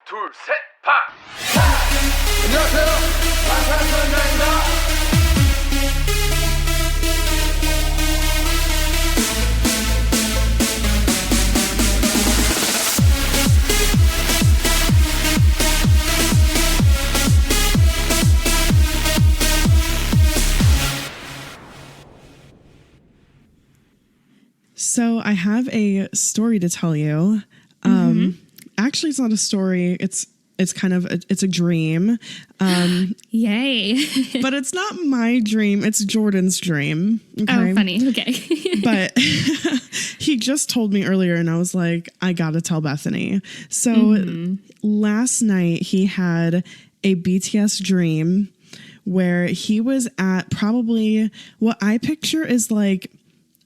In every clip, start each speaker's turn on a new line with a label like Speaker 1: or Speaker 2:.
Speaker 1: 둘, 셋, 파! 안녕하세요. 방탄소년단입니다.
Speaker 2: So I have a story to tell you. Actually, it's not a story. It's kind of it's a dream.
Speaker 3: Yay!
Speaker 2: But it's not my dream. It's Jordan's dream. Okay?
Speaker 3: Oh, funny. Okay.
Speaker 2: But he just told me earlier, and I was like, I gotta tell Bethany. So last night he had a BTS dream where he was at probably what I picture is like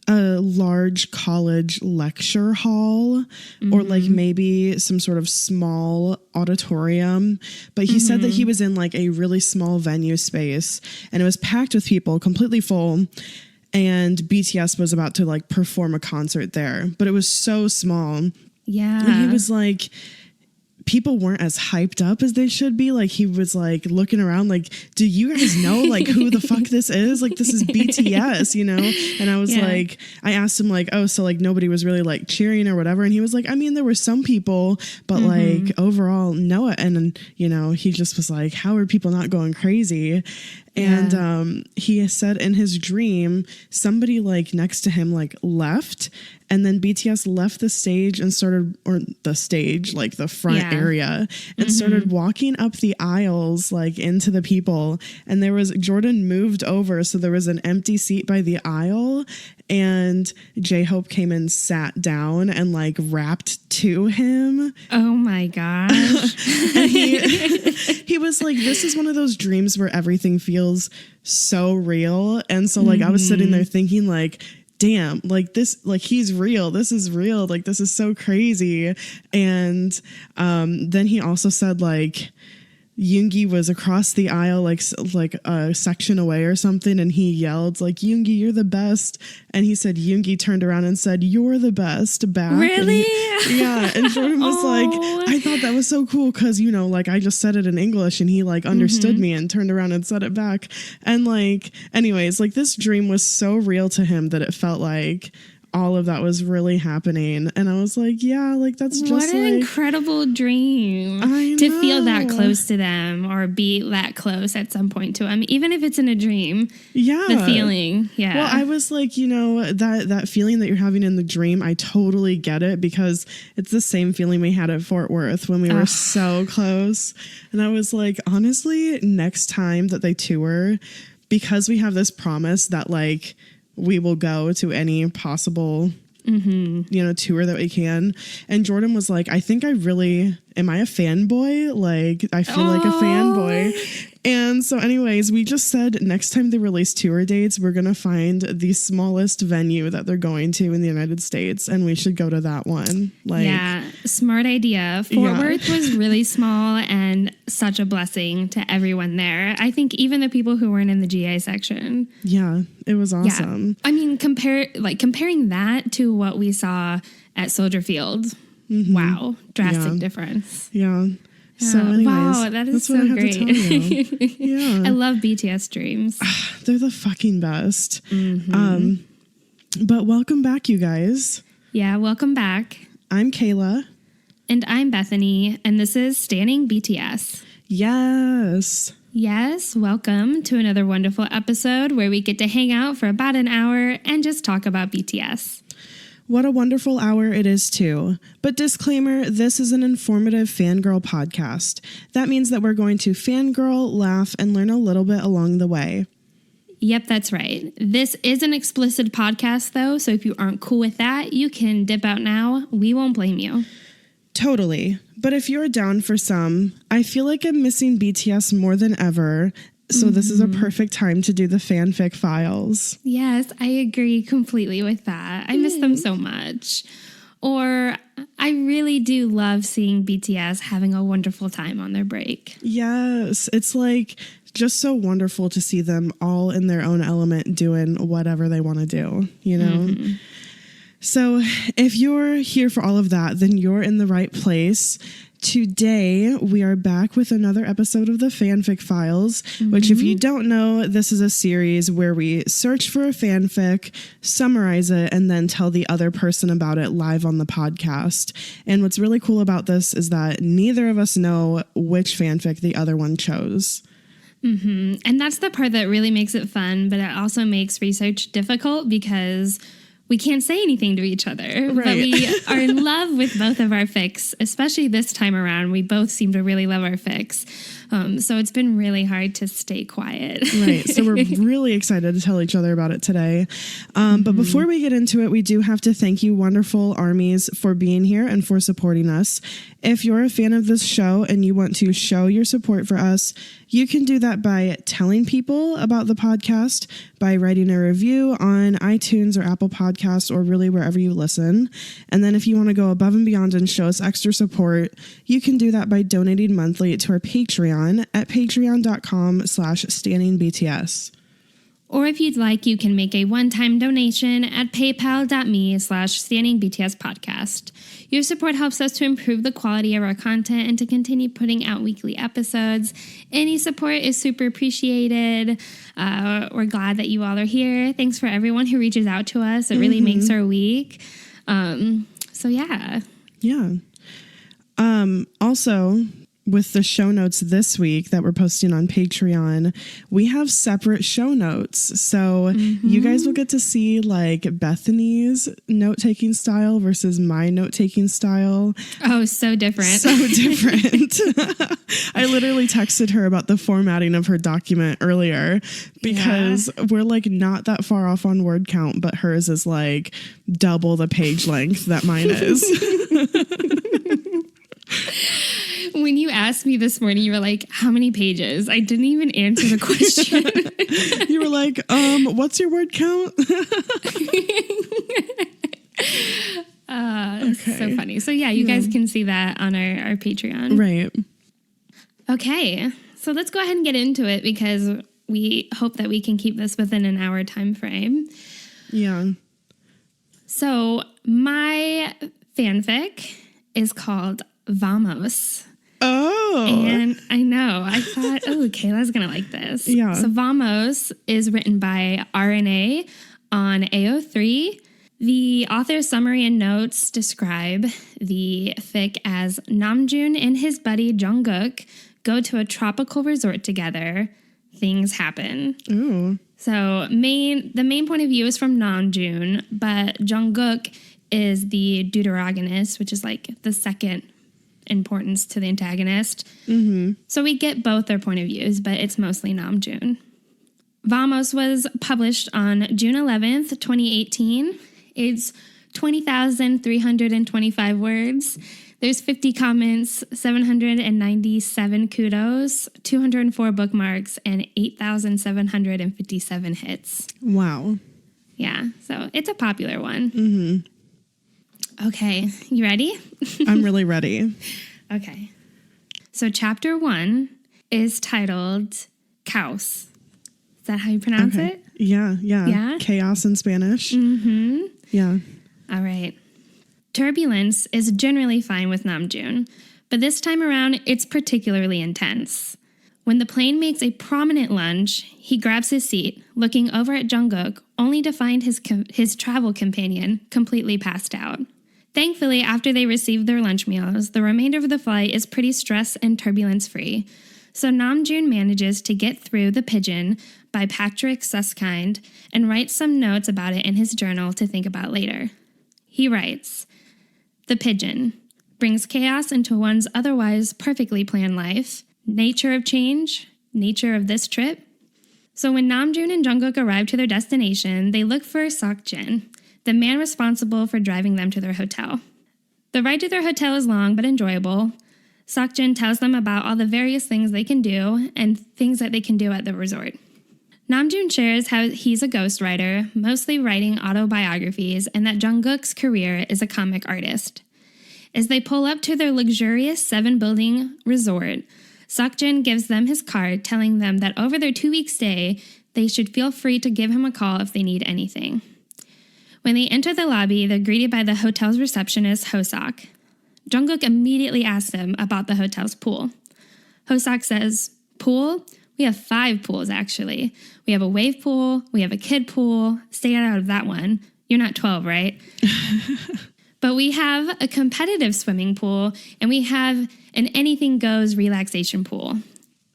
Speaker 2: a large college lecture hall or like maybe some sort of small auditorium. But he said that he was in like a really small venue space and it was packed with people, completely full. And BTS was about to like perform a concert there, but it was so small.
Speaker 3: Yeah.
Speaker 2: And he was like, people weren't as hyped up as they should be. Like he was like looking around like, do you guys know like who the fuck this is? Like this is BTS, you know? And I was like, I asked him like, oh, so like nobody was really like cheering or whatever. And he was like, I mean, there were some people, but like overall, no. And you know, he just was like, how are people not going crazy? And he said in his dream, somebody like next to him like left, and then BTS left the stage and started, or the stage, like the front area, and started walking up the aisles like into the people. And there was, Jordan moved over, so there was an empty seat by the aisle, and J-Hope came and sat down and like rapped to him.
Speaker 3: Oh my gosh.
Speaker 2: And he was like, this is one of those dreams where everything feels so real. And so like I was sitting there thinking like, damn, like this, like he's real. This is real. Like this is so crazy. And then he also said like Yoongi was across the aisle, like a section away or something. And he yelled like, Yoongi, you're the best. And he said, Yoongi turned around and said, you're the best back.
Speaker 3: Really?
Speaker 2: Yeah. And Jordan was like, I thought that was so cool. Cause you know, like I just said it in English and he like understood me and turned around and said it back. And like, anyways, like this dream was so real to him that it felt like all of that was really happening. And I was like, yeah, like that's just
Speaker 3: what an
Speaker 2: like,
Speaker 3: incredible dream to feel that close to them or be that close at some point to them, even if it's in a dream.
Speaker 2: Yeah.
Speaker 3: The feeling. Yeah.
Speaker 2: Well, I was like, you know, that feeling that you're having in the dream, I totally get it because it's the same feeling we had at Fort Worth when we were so close. And I was like, honestly, next time that they tour, because we have this promise that like, we will go to any possible, you know, tour that we can. And Jordan was like, I think I really, am I a fanboy? Like, I feel like a fanboy. And so anyways, we just said next time they release tour dates, we're going to find the smallest venue that they're going to in the United States. And we should go to that one. Like, yeah,
Speaker 3: smart idea. Fort Worth was really small and such a blessing to everyone there. I think even the people who weren't in the GA section.
Speaker 2: Yeah, it was awesome.
Speaker 3: Yeah. I mean, comparing that to what we saw at Soldier Field. Wow. Drastic difference.
Speaker 2: Yeah. So anyways,
Speaker 3: wow, that is so great.
Speaker 2: Yeah.
Speaker 3: I love BTS dreams.
Speaker 2: They're the fucking best. But welcome back, you guys.
Speaker 3: Yeah, welcome back.
Speaker 2: I'm Kayla.
Speaker 3: And I'm Bethany, and this is Standing BTS.
Speaker 2: Yes.
Speaker 3: Yes, welcome to another wonderful episode where we get to hang out for about an hour and just talk about BTS.
Speaker 2: What a wonderful hour it is, too. But disclaimer, this is an informative fangirl podcast. That means that we're going to fangirl, laugh, and learn a little bit along the way.
Speaker 3: Yep, that's right. This is an explicit podcast, though, so if you aren't cool with that, you can dip out now. We won't blame you.
Speaker 2: Totally. But if you're down for some, I feel like I'm missing BTS more than ever. So this is a perfect time to do the Fanfic Files.
Speaker 3: Yes, I agree completely with that. I miss them so much. Or I really do love seeing BTS having a wonderful time on their break.
Speaker 2: Yes, it's like just so wonderful to see them all in their own element doing whatever they want to do, you know? So if you're here for all of that, then you're in the right place. Today, we are back with another episode of the Fanfic Files, which, if you don't know, this is a series where we search for a fanfic, summarize it, and then tell the other person about it live on the podcast. And what's really cool about this is that neither of us know which fanfic the other one chose.
Speaker 3: And that's the part that really makes it fun, but it also makes research difficult because we can't say anything to each other.
Speaker 2: Right.
Speaker 3: But we are in love with both of our fics, especially this time around. We both seem to really love our fics. So it's been really hard to stay quiet.
Speaker 2: Right. So we're really excited to tell each other about it today. But before we get into it, we do have to thank you, wonderful armies, for being here and for supporting us. If you're a fan of this show and you want to show your support for us, you can do that by telling people about the podcast, by writing a review on iTunes or Apple Podcasts, or really wherever you listen. And then if you want to go above and beyond and show us extra support, you can do that by donating monthly to our Patreon at patreon.com/standingbts.
Speaker 3: Or if you'd like, you can make a one-time donation at paypal.me/standingbtspodcast. Your support helps us to improve the quality of our content and to continue putting out weekly episodes. Any support is super appreciated. We're glad that you all are here. Thanks for everyone who reaches out to us. It really makes our week. So yeah.
Speaker 2: Yeah. Also, with the show notes this week that we're posting on Patreon, we have separate show notes. So you guys will get to see like Bethany's note-taking style versus my note-taking style.
Speaker 3: Oh, so different.
Speaker 2: So different. I literally texted her about the formatting of her document earlier because we're like not that far off on word count, but hers is like double the page length that mine is.
Speaker 3: When you asked me this morning, you were like, how many pages? I didn't even answer the question.
Speaker 2: You were like, what's your word count?
Speaker 3: Okay. So funny. So yeah, you guys can see that on our Patreon.
Speaker 2: Right.
Speaker 3: Okay. So let's go ahead and get into it because we hope that we can keep this within an hour time frame.
Speaker 2: Yeah.
Speaker 3: So my fanfic is called Vamos.
Speaker 2: Oh.
Speaker 3: And I know. I thought, Kayla's going to like this.
Speaker 2: Yeah.
Speaker 3: So Vamos is written by RNA on AO3. The author's summary and notes describe the fic as Namjoon and his buddy Jungkook go to a tropical resort together. Things happen.
Speaker 2: Ooh.
Speaker 3: So the main point of view is from Namjoon, but Jungkook is the deuteragonist, which is like the second importance to the antagonist. So we get both their point of views, but it's mostly Namjoon. Vamos was published on June 11th, 2018. It's 20,325 words. There's 50 comments, 797 kudos, 204 bookmarks, and 8,757 hits.
Speaker 2: Wow.
Speaker 3: Yeah, so it's a popular one. Okay, you ready?
Speaker 2: I'm really ready.
Speaker 3: Okay. So chapter 1 is titled Caos. Is that how you pronounce it?
Speaker 2: Yeah.
Speaker 3: Yeah?
Speaker 2: Chaos in Spanish. Yeah.
Speaker 3: All right. Turbulence is generally fine with Namjoon, but this time around, it's particularly intense. When the plane makes a prominent lunge, he grabs his seat, looking over at Jungkook, only to find his travel companion completely passed out. Thankfully, after they receive their lunch meals, the remainder of the flight is pretty stress and turbulence-free. So Namjoon manages to get through The Pigeon by Patrick Susskind and writes some notes about it in his journal to think about later. He writes, "The Pigeon brings chaos into one's otherwise perfectly planned life. Nature of change, nature of this trip." So when Namjoon and Jungkook arrive to their destination, they look for Seokjin, the man responsible for driving them to their hotel. The ride to their hotel is long but enjoyable. Seokjin tells them about all the various things they can do and things that they can do at the resort. Namjoon shares how he's a ghostwriter, mostly writing autobiographies, and that Jungkook's career is a comic artist. As they pull up to their luxurious 7-building resort, Seokjin gives them his card telling them that over their 2-week stay, they should feel free to give him a call if they need anything. When they enter the lobby, they're greeted by the hotel's receptionist, Hosok. Jungkook immediately asks him about the hotel's pool. Hoseok says, "Pool? We have 5 pools, actually. We have a wave pool, we have a kid pool. Stay out of that one. You're not 12, right? But we have a competitive swimming pool, and we have an anything-goes relaxation pool."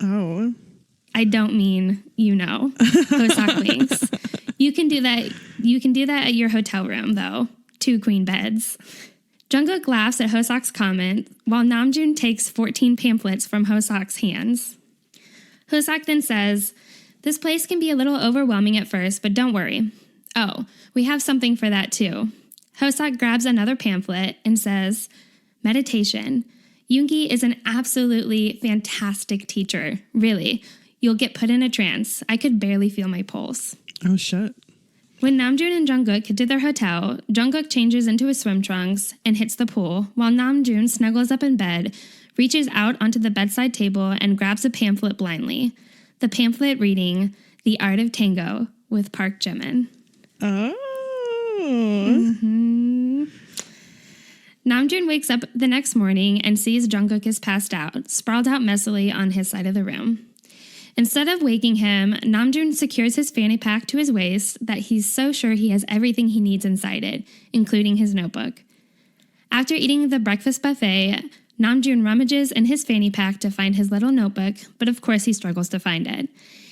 Speaker 2: Oh.
Speaker 3: I don't mean you know. Hoseok winks. You can do that at your hotel room, though. 2 queen beds. Jungkook laughs at Hoseok's comment, while Namjoon takes 14 pamphlets from Hoseok's hands. Hoseok then says, "This place can be a little overwhelming at first, but don't worry. Oh, we have something for that too." Hoseok grabs another pamphlet and says, "Meditation. Yoongi is an absolutely fantastic teacher. Really. You'll get put in a trance. I could barely feel my pulse."
Speaker 2: Oh, shit.
Speaker 3: When Namjoon and Jungkook get to their hotel, Jungkook changes into his swim trunks and hits the pool, while Namjoon snuggles up in bed, reaches out onto the bedside table, and grabs a pamphlet blindly. The pamphlet reading, "The Art of Tango" with Park Jimin.
Speaker 2: Oh.
Speaker 3: Mm-hmm. Namjoon wakes up the next morning and sees Jungkook is passed out, sprawled out messily on his side of the room. Instead of waking him, Namjoon secures his fanny pack to his waist that he's so sure he has everything he needs inside it, including his notebook. After eating the breakfast buffet, Namjoon rummages in his fanny pack to find his little notebook, but of course he struggles to find it.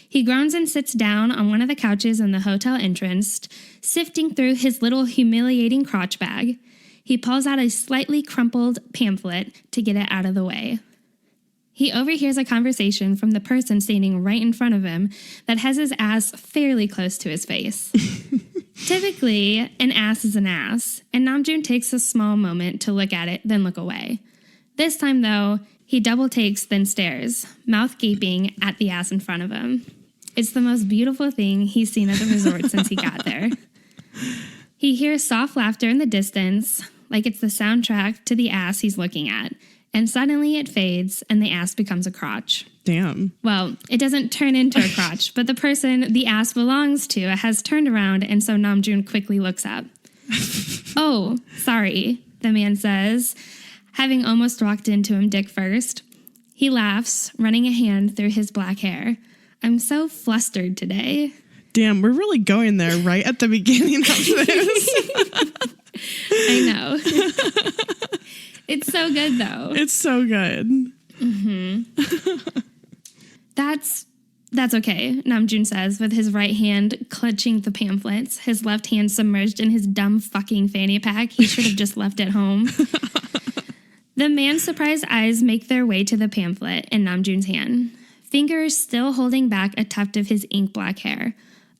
Speaker 3: He groans and sits down on one of the couches in the hotel entrance, sifting through his little humiliating crotch bag. He pulls out a slightly crumpled pamphlet to get it out of the way. He overhears a conversation from the person standing right in front of him that has his ass fairly close to his face. Typically, an ass is an ass, and Namjoon takes a small moment to look at it, then look away. This time, though, he double takes, then stares, mouth gaping at the ass in front of him. It's the most beautiful thing he's seen at the resort since he got there. He hears soft laughter in the distance, like it's the soundtrack to the ass he's looking at. And suddenly it fades, and the ass becomes a crotch.
Speaker 2: Damn.
Speaker 3: Well, it doesn't turn into a crotch, but the person the ass belongs to has turned around, and so Namjoon quickly looks up. "Oh, sorry," the man says, having almost walked into him dick first. He laughs, running a hand through his black hair. "I'm so flustered today."
Speaker 2: Damn, we're really going there right at the beginning of this.
Speaker 3: I know. It's so good, though.
Speaker 2: It's so good.
Speaker 3: Mm-hmm. That's okay, Namjoon says, with his right hand clutching the pamphlets, his left hand submerged in his dumb fucking fanny pack. He should have just left it home. The man's surprised eyes make their way to the pamphlet in Namjoon's hand, fingers still holding back a tuft of his ink black hair.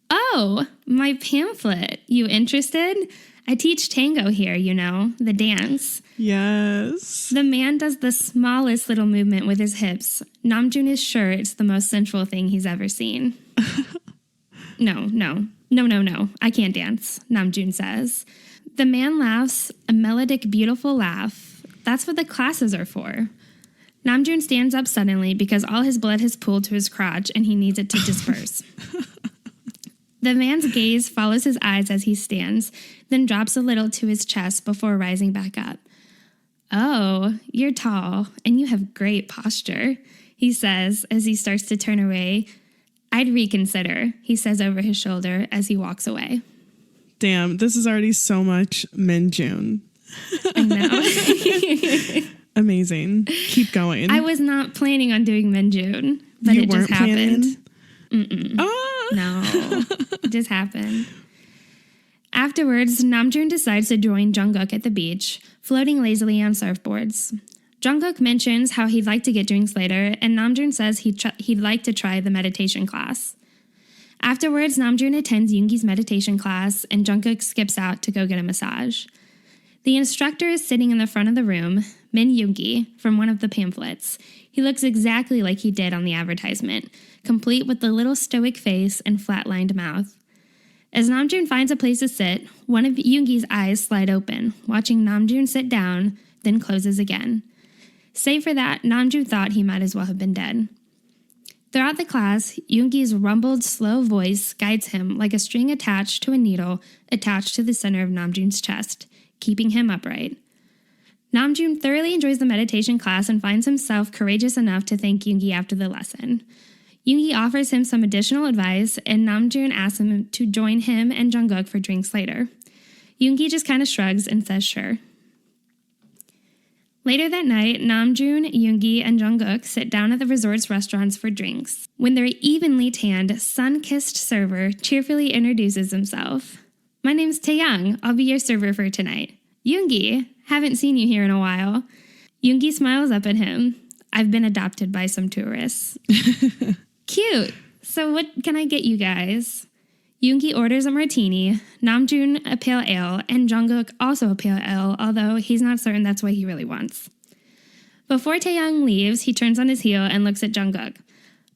Speaker 3: "Oh, my pamphlet. You interested? I teach tango here, you know, the dance."
Speaker 2: Yes.
Speaker 3: The man does the smallest little movement with his hips. Namjoon is sure it's the most sensual thing he's ever seen. No. I can't dance, Namjoon says. The man laughs, a melodic, beautiful laugh. That's what the classes are for. Namjoon stands up suddenly because all his blood has pooled to his crotch and he needs it to disperse. The man's gaze follows his eyes as he stands, then drops a little to his chest before rising back up. "Oh, you're tall, and you have great posture," he says as he starts to turn away. "I'd reconsider," he says over his shoulder as he walks away.
Speaker 2: Damn, this is already so much Minjun.
Speaker 3: I know.
Speaker 2: Amazing. Keep going.
Speaker 3: I was not planning on doing Minjun, but it just happened. No, it just happened. Afterwards, Namjoon decides to join Jungkook at the beach, floating lazily on surfboards. Jungkook mentions how he'd like to get drinks later, and Namjoon says he'd like to try the meditation class. Afterwards, Namjoon attends Yoongi's meditation class, and Jungkook skips out to go get a massage. The instructor is sitting in the front of the room, Min Yoongi, from one of the pamphlets. He looks exactly like he did on the advertisement, complete with the little stoic face and flat-lined mouth. As Namjoon finds a place to sit, one of Yoongi's eyes slide open, watching Namjoon sit down, then closes again. Save for that, Namjoon thought he might as well have been dead. Throughout the class, Yoongi's rumbled, slow voice guides him like a string attached to a needle attached to the center of Namjoon's chest, keeping him upright. Namjoon thoroughly enjoys the meditation class and finds himself courageous enough to thank Yoongi after the lesson. Yoongi offers him some additional advice, and Namjoon asks him to join him and Jungkook for drinks later. Yoongi just kind of shrugs and says sure. Later that night, Namjoon, Yoongi, and Jungkook sit down at the resort's restaurants for drinks, when their evenly tanned, sun-kissed server cheerfully introduces himself. "My name's Taeyang. I'll be your server for tonight. Yoongi, haven't seen you here in a while." Yoongi smiles up at him. "I've been adopted by some tourists." "Cute. So what can I get you guys?" Yoongi orders a martini, Namjoon a pale ale, and Jungkook also a pale ale, although he's not certain that's what he really wants. Before Taeyang leaves, he turns on his heel and looks at Jungkook.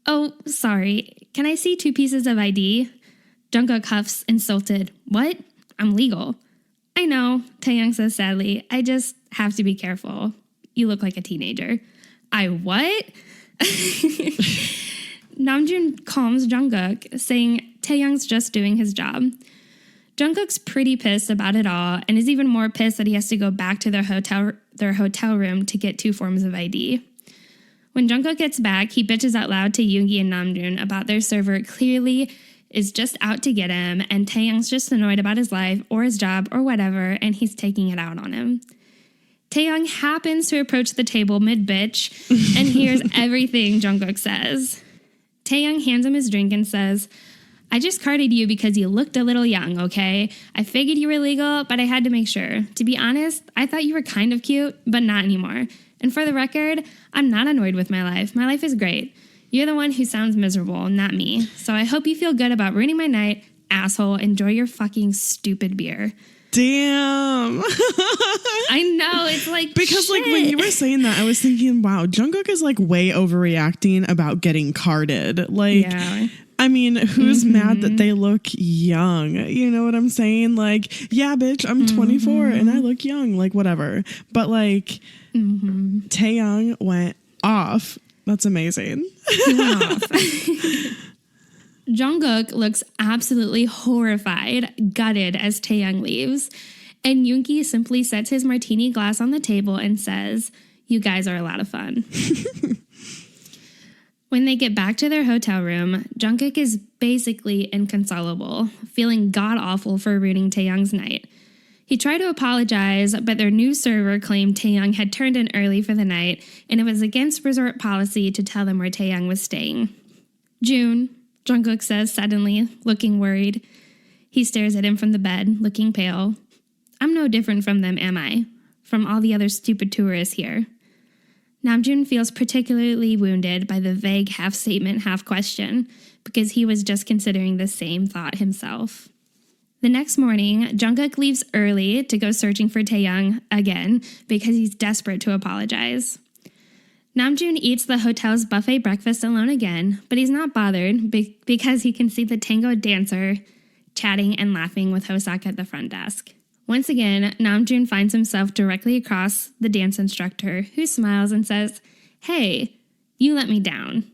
Speaker 3: "Oh, sorry. Can I see 2 pieces of ID?" Jungkook huffs, insulted. "What? I'm legal." "I know," Taeyang says sadly. "I just have to be careful. You look like a teenager." "I what?" Namjoon calms Jungkook, saying Taeyang's just doing his job. Jungkook's pretty pissed about it all, and is even more pissed that he has to go back to their hotel room to get 2 forms of ID. When Jungkook gets back, he bitches out loud to Yoongi and Namjoon about their server clearly is just out to get him, and Taeyang's just annoyed about his life or his job or whatever, and he's taking it out on him. Taeyang happens to approach the table mid-bitch and hears everything Jungkook says. Taeyang hands him his drink and says, "I just carded you because you looked a little young, okay? I figured you were legal, but I had to make sure. To be honest, I thought you were kind of cute, but not anymore. And for the record, I'm not annoyed with my life. My life is great. You're the one who sounds miserable, not me. So I hope you feel good about ruining my night. Asshole, enjoy your fucking stupid beer."
Speaker 2: Damn.
Speaker 3: I know, it's like,
Speaker 2: because
Speaker 3: shit.
Speaker 2: like when you were saying that, I was thinking, wow, Jungkook is like way overreacting about getting carded. Like,
Speaker 3: Yeah.
Speaker 2: I mean, who's mad that they look young? You know what I'm saying? Like, yeah, bitch, I'm 24 and I look young, like whatever. But like, Taeyang went off. That's amazing.
Speaker 3: He went off. Jungkook looks absolutely horrified, gutted as Taeyang leaves, and Yoongi simply sets his martini glass on the table and says, "You guys are a lot of fun." When they get back to their hotel room, Jungkook is basically inconsolable, feeling god-awful for ruining Taeyang's night. He tried to apologize, but their new server claimed Taeyang had turned in early for the night, and it was against resort policy to tell them where Taeyang was staying. "June," Jungkook says suddenly, looking worried. He stares at him from the bed, looking pale. "I'm no different from them, am I? From all the other stupid tourists here." Namjoon feels particularly wounded by the vague half-statement, half-question, because he was just considering the same thought himself. The next morning, Jungkook leaves early to go searching for Taeyang again because he's desperate to apologize. Namjoon eats the hotel's buffet breakfast alone again, but he's not bothered because he can see the tango dancer chatting and laughing with Hosak at the front desk. Once again, Namjoon finds himself directly across the dance instructor, who smiles and says, "Hey, you let me down."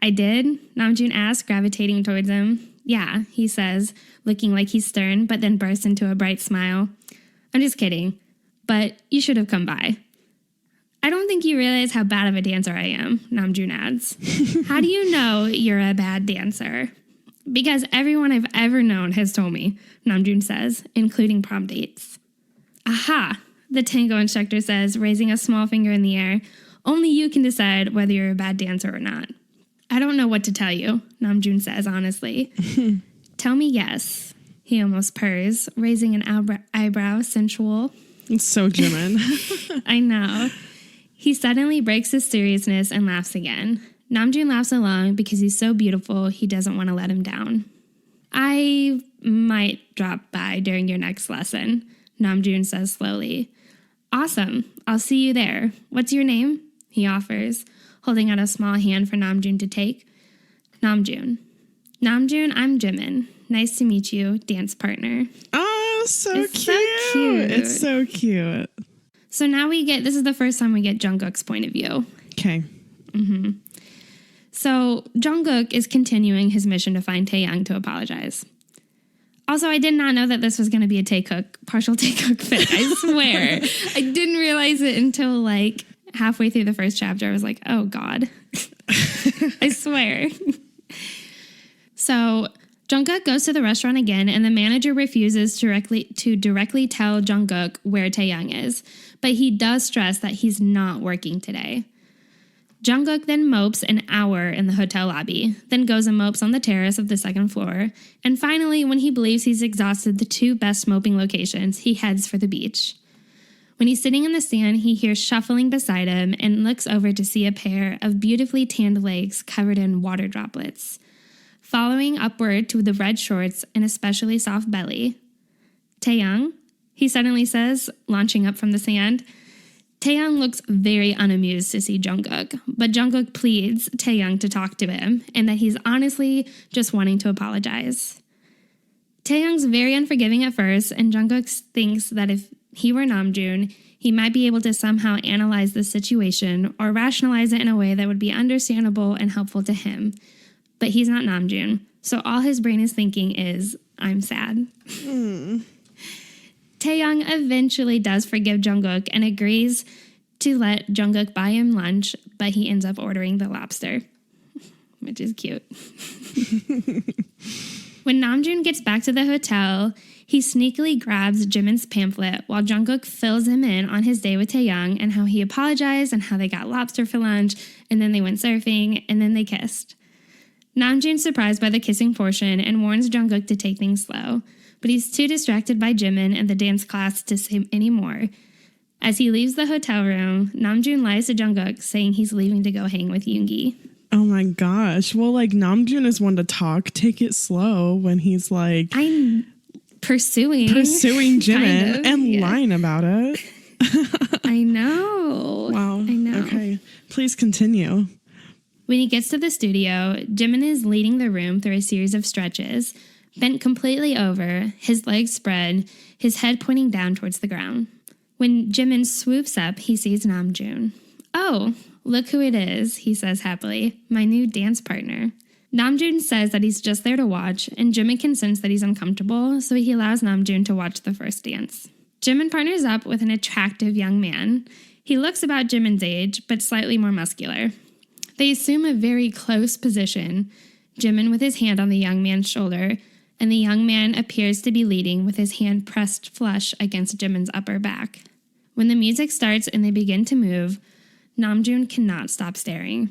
Speaker 3: "I did?" Namjoon asks, gravitating towards him. "Yeah," he says, looking like he's stern, but then bursts into a bright smile. "I'm just kidding, but you should have come by." "I don't think you realize how bad of a dancer I am," Namjoon adds. "How do you know you're a bad dancer?" "Because everyone I've ever known has told me," Namjoon says, including prom dates. "Aha," the tango instructor says, raising a small finger in the air. "Only you can decide whether you're a bad dancer or not." "I don't know what to tell you," Namjoon says honestly. "Tell me yes," he almost purrs, raising an eyebrow sensual.
Speaker 2: It's so Jimin.
Speaker 3: I know. He suddenly breaks his seriousness and laughs again. Namjoon laughs along because he's so beautiful he doesn't want to let him down. "I might drop by during your next lesson," Namjoon says slowly. "Awesome. I'll see you there. What's your name?" he offers, holding out a small hand for Namjoon to take. Namjoon. "Namjoon, I'm Jimin. Nice to meet you, dance partner."
Speaker 2: Oh, so
Speaker 3: It's
Speaker 2: cute.
Speaker 3: so cute.
Speaker 2: It's so cute.
Speaker 3: So now this is the first time we get Jungkook's point of view.
Speaker 2: Okay.
Speaker 3: So Jungkook is continuing his mission to find Taeyang to apologize. Also, I did not know that this was going to be a partial Taekook fic. I swear. I didn't realize it until like halfway through the first chapter. I was like, oh God. I swear. So Jungkook goes to the restaurant again, and the manager refuses to directly tell Jungkook where Taeyoung is, but he does stress that he's not working today. Jungkook then mopes an hour in the hotel lobby, then goes and mopes on the terrace of the second floor, and finally, when he believes he's exhausted the two best moping locations, he heads for the beach. When he's sitting in the sand, he hears shuffling beside him and looks over to see a pair of beautifully tanned legs covered in water droplets. Following upward to the red shorts and especially soft belly. Taeyoung, he suddenly says, launching up from the sand. Taeyoung looks very unamused to see Jungkook, but Jungkook pleads Taeyoung to talk to him and that he's honestly just wanting to apologize. Taeyoung's very unforgiving at first, and Jungkook thinks that if he were Namjoon, he might be able to somehow analyze the situation or rationalize it in a way that would be understandable and helpful to him. But he's not Namjoon, so all his brain is thinking is, I'm sad. Taeyoung eventually does forgive Jungkook and agrees to let Jungkook buy him lunch, but he ends up ordering the lobster, which is cute. When Namjoon gets back to the hotel, he sneakily grabs Jimin's pamphlet while Jungkook fills him in on his day with Taeyoung and how he apologized and how they got lobster for lunch, and then they went surfing, and then they kissed. Namjoon's surprised by the kissing portion and warns Jungkook to take things slow, but he's too distracted by Jimin and the dance class to say any more. As he leaves the hotel room, Namjoon lies to Jungkook, saying he's leaving to go hang with Yoongi.
Speaker 2: Oh my gosh. Well, like, Namjoon is one to talk. Take it slow when he's like...
Speaker 3: I'm pursuing
Speaker 2: Jimin and lying about it.
Speaker 3: I know.
Speaker 2: Wow.
Speaker 3: I know.
Speaker 2: Okay. Please continue.
Speaker 3: When he gets to the studio, Jimin is leading the room through a series of stretches, bent completely over, his legs spread, his head pointing down towards the ground. When Jimin swoops up, he sees Namjoon. Oh, look who it is, he says happily, my new dance partner. Namjoon says that he's just there to watch, and Jimin can sense that he's uncomfortable, so he allows Namjoon to watch the first dance. Jimin partners up with an attractive young man. He looks about Jimin's age, but slightly more muscular. They assume a very close position, Jimin with his hand on the young man's shoulder, and the young man appears to be leading with his hand pressed flush against Jimin's upper back. When the music starts and they begin to move, Namjoon cannot stop staring.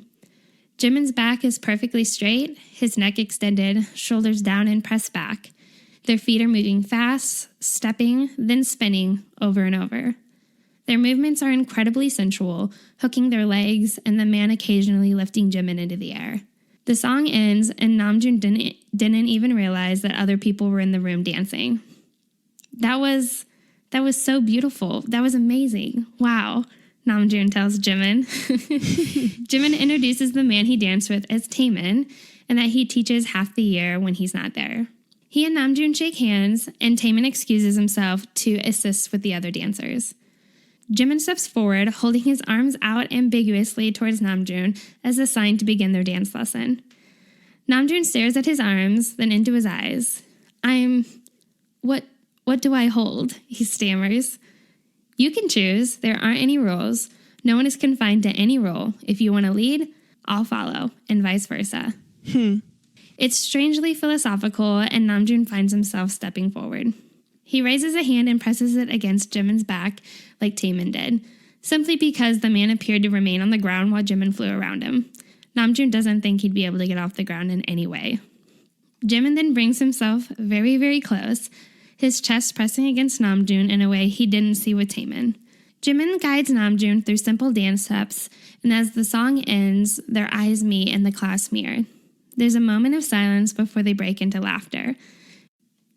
Speaker 3: Jimin's back is perfectly straight, his neck extended, shoulders down and pressed back. Their feet are moving fast, stepping, then spinning over and over. Their movements are incredibly sensual, hooking their legs and the man occasionally lifting Jimin into the air. The song ends, and Namjoon didn't even realize that other people were in the room dancing. That was so beautiful. That was amazing. Wow, Namjoon tells Jimin. Jimin introduces the man he danced with as Taemin, and that he teaches half the year when he's not there. He and Namjoon shake hands, and Taemin excuses himself to assist with the other dancers. Jimin steps forward, holding his arms out ambiguously towards Namjoon as a sign to begin their dance lesson. Namjoon stares at his arms, then into his eyes. What do I hold? He stammers. You can choose. There aren't any rules. No one is confined to any role. If you want to lead, I'll follow, and vice versa. It's strangely philosophical, and Namjoon finds himself stepping forward. He raises a hand and presses it against Jimin's back like Taemin did, simply because the man appeared to remain on the ground while Jimin flew around him. Namjoon doesn't think he'd be able to get off the ground in any way. Jimin then brings himself very, very close, his chest pressing against Namjoon in a way he didn't see with Taemin. Jimin guides Namjoon through simple dance steps, and as the song ends, their eyes meet and the class mirror. There's a moment of silence before they break into laughter.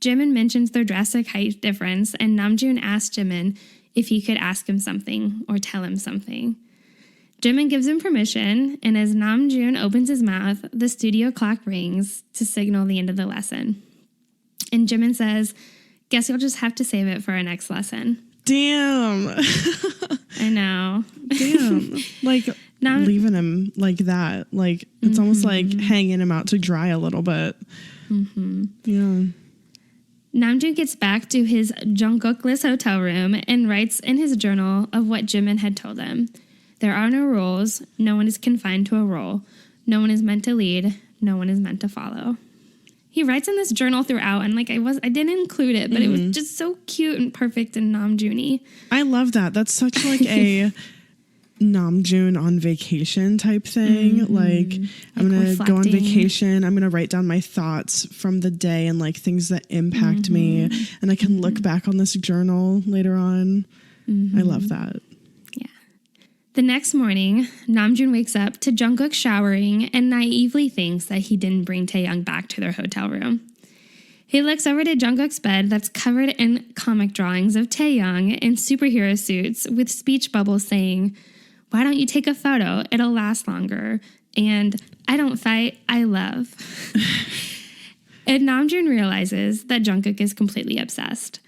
Speaker 3: Jimin mentions their drastic height difference, and Namjoon asks Jimin if he could ask him something or tell him something. Jimin gives him permission, and as Namjoon opens his mouth, the studio clock rings to signal the end of the lesson. And Jimin says, guess you'll just have to save it for our next lesson.
Speaker 2: Damn.
Speaker 3: I know.
Speaker 2: Damn. Like, leaving him like that. Like, it's almost like hanging him out to dry a little bit. Yeah.
Speaker 3: Namjoon gets back to his Jungkook-less hotel room and writes in his journal of what Jimin had told him. There are no rules. No one is confined to a role. No one is meant to lead. No one is meant to follow. He writes in this journal throughout, and like I didn't include it, but it was just so cute and perfect and Namjoon-y.
Speaker 2: I love that. That's such like a Namjoon on vacation type thing. Like I'm going to go on vacation. I'm going to write down my thoughts from the day and like things that impact me. And I can look back on this journal later on. I love that.
Speaker 3: Yeah. The next morning, Namjoon wakes up to Jungkook showering and naively thinks that he didn't bring Taehyung back to their hotel room. He looks over to Jungkook's bed that's covered in comic drawings of Taehyung in superhero suits with speech bubbles saying, "Why don't you take a photo? It'll last longer." And "I don't fight, I love." And Namjoon realizes that Jungkook is completely obsessed.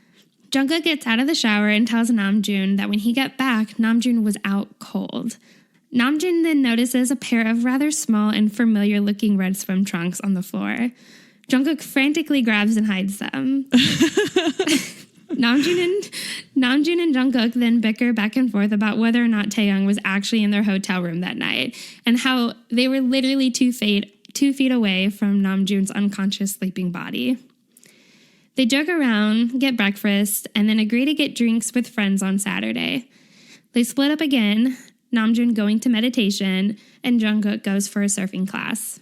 Speaker 3: Jungkook gets out of the shower and tells Namjoon that when he got back, Namjoon was out cold. Namjoon then notices a pair of rather small and familiar-looking red swim trunks on the floor. Jungkook frantically grabs and hides them. Namjoon and Jungkook then bicker back and forth about whether or not Taehyung was actually in their hotel room that night and how they were literally 2 feet away from Namjoon's unconscious sleeping body. They joke around, get breakfast, and then agree to get drinks with friends on Saturday. They split up again, Namjoon going to meditation, and Jungkook goes for a surfing class.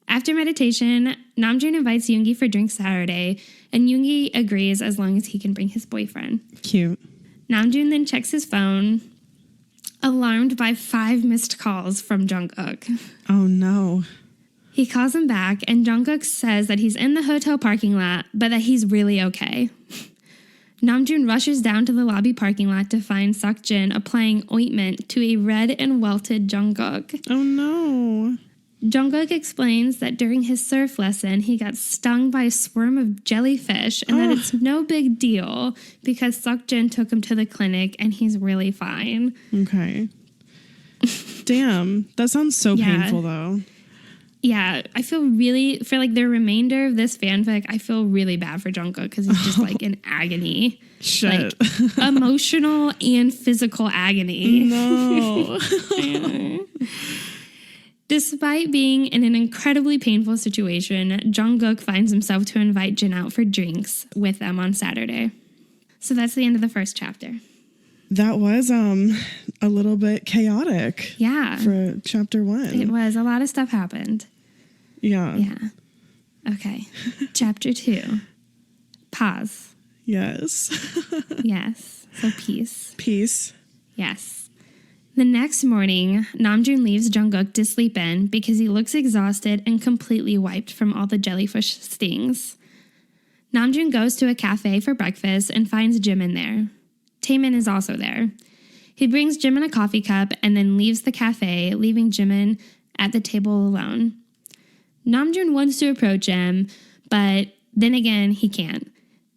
Speaker 3: After meditation, Namjoon invites Yoongi for drinks Saturday, and Yoongi agrees as long as he can bring his boyfriend.
Speaker 2: Cute.
Speaker 3: Namjoon then checks his phone, alarmed by 5 missed calls from Jungkook.
Speaker 2: Oh, no.
Speaker 3: He calls him back, and Jungkook says that he's in the hotel parking lot, but that he's really okay. Namjoon rushes down to the lobby parking lot to find Seokjin applying ointment to a red and welted Jungkook.
Speaker 2: Oh, no.
Speaker 3: Jungkook explains that during his surf lesson, he got stung by a swarm of jellyfish and that it's no big deal because Seokjin took him to the clinic and he's really fine.
Speaker 2: Okay. Damn. That sounds so painful, though.
Speaker 3: Yeah, I feel really, for like the remainder of this fanfic, I feel really bad for Jungkook because he's just like in agony.
Speaker 2: Shit.
Speaker 3: Like, emotional and physical agony.
Speaker 2: No.
Speaker 3: Despite being in an incredibly painful situation, Jungkook finds himself to invite Jin out for drinks with them on Saturday. So that's the end of the first chapter.
Speaker 2: That was a little bit chaotic.
Speaker 3: Yeah.
Speaker 2: For chapter 1.
Speaker 3: It was. A lot of stuff happened.
Speaker 2: Yeah.
Speaker 3: Yeah. Okay. Chapter 2. Pause.
Speaker 2: Yes.
Speaker 3: Yes. So peace.
Speaker 2: Peace.
Speaker 3: Yes. The next morning, Namjoon leaves Jungkook to sleep in because he looks exhausted and completely wiped from all the jellyfish stings. Namjoon goes to a cafe for breakfast and finds Jimin there. Taemin is also there. He brings Jimin a coffee cup and then leaves the cafe, leaving Jimin at the table alone. Namjoon wants to approach him, but then again, he can't.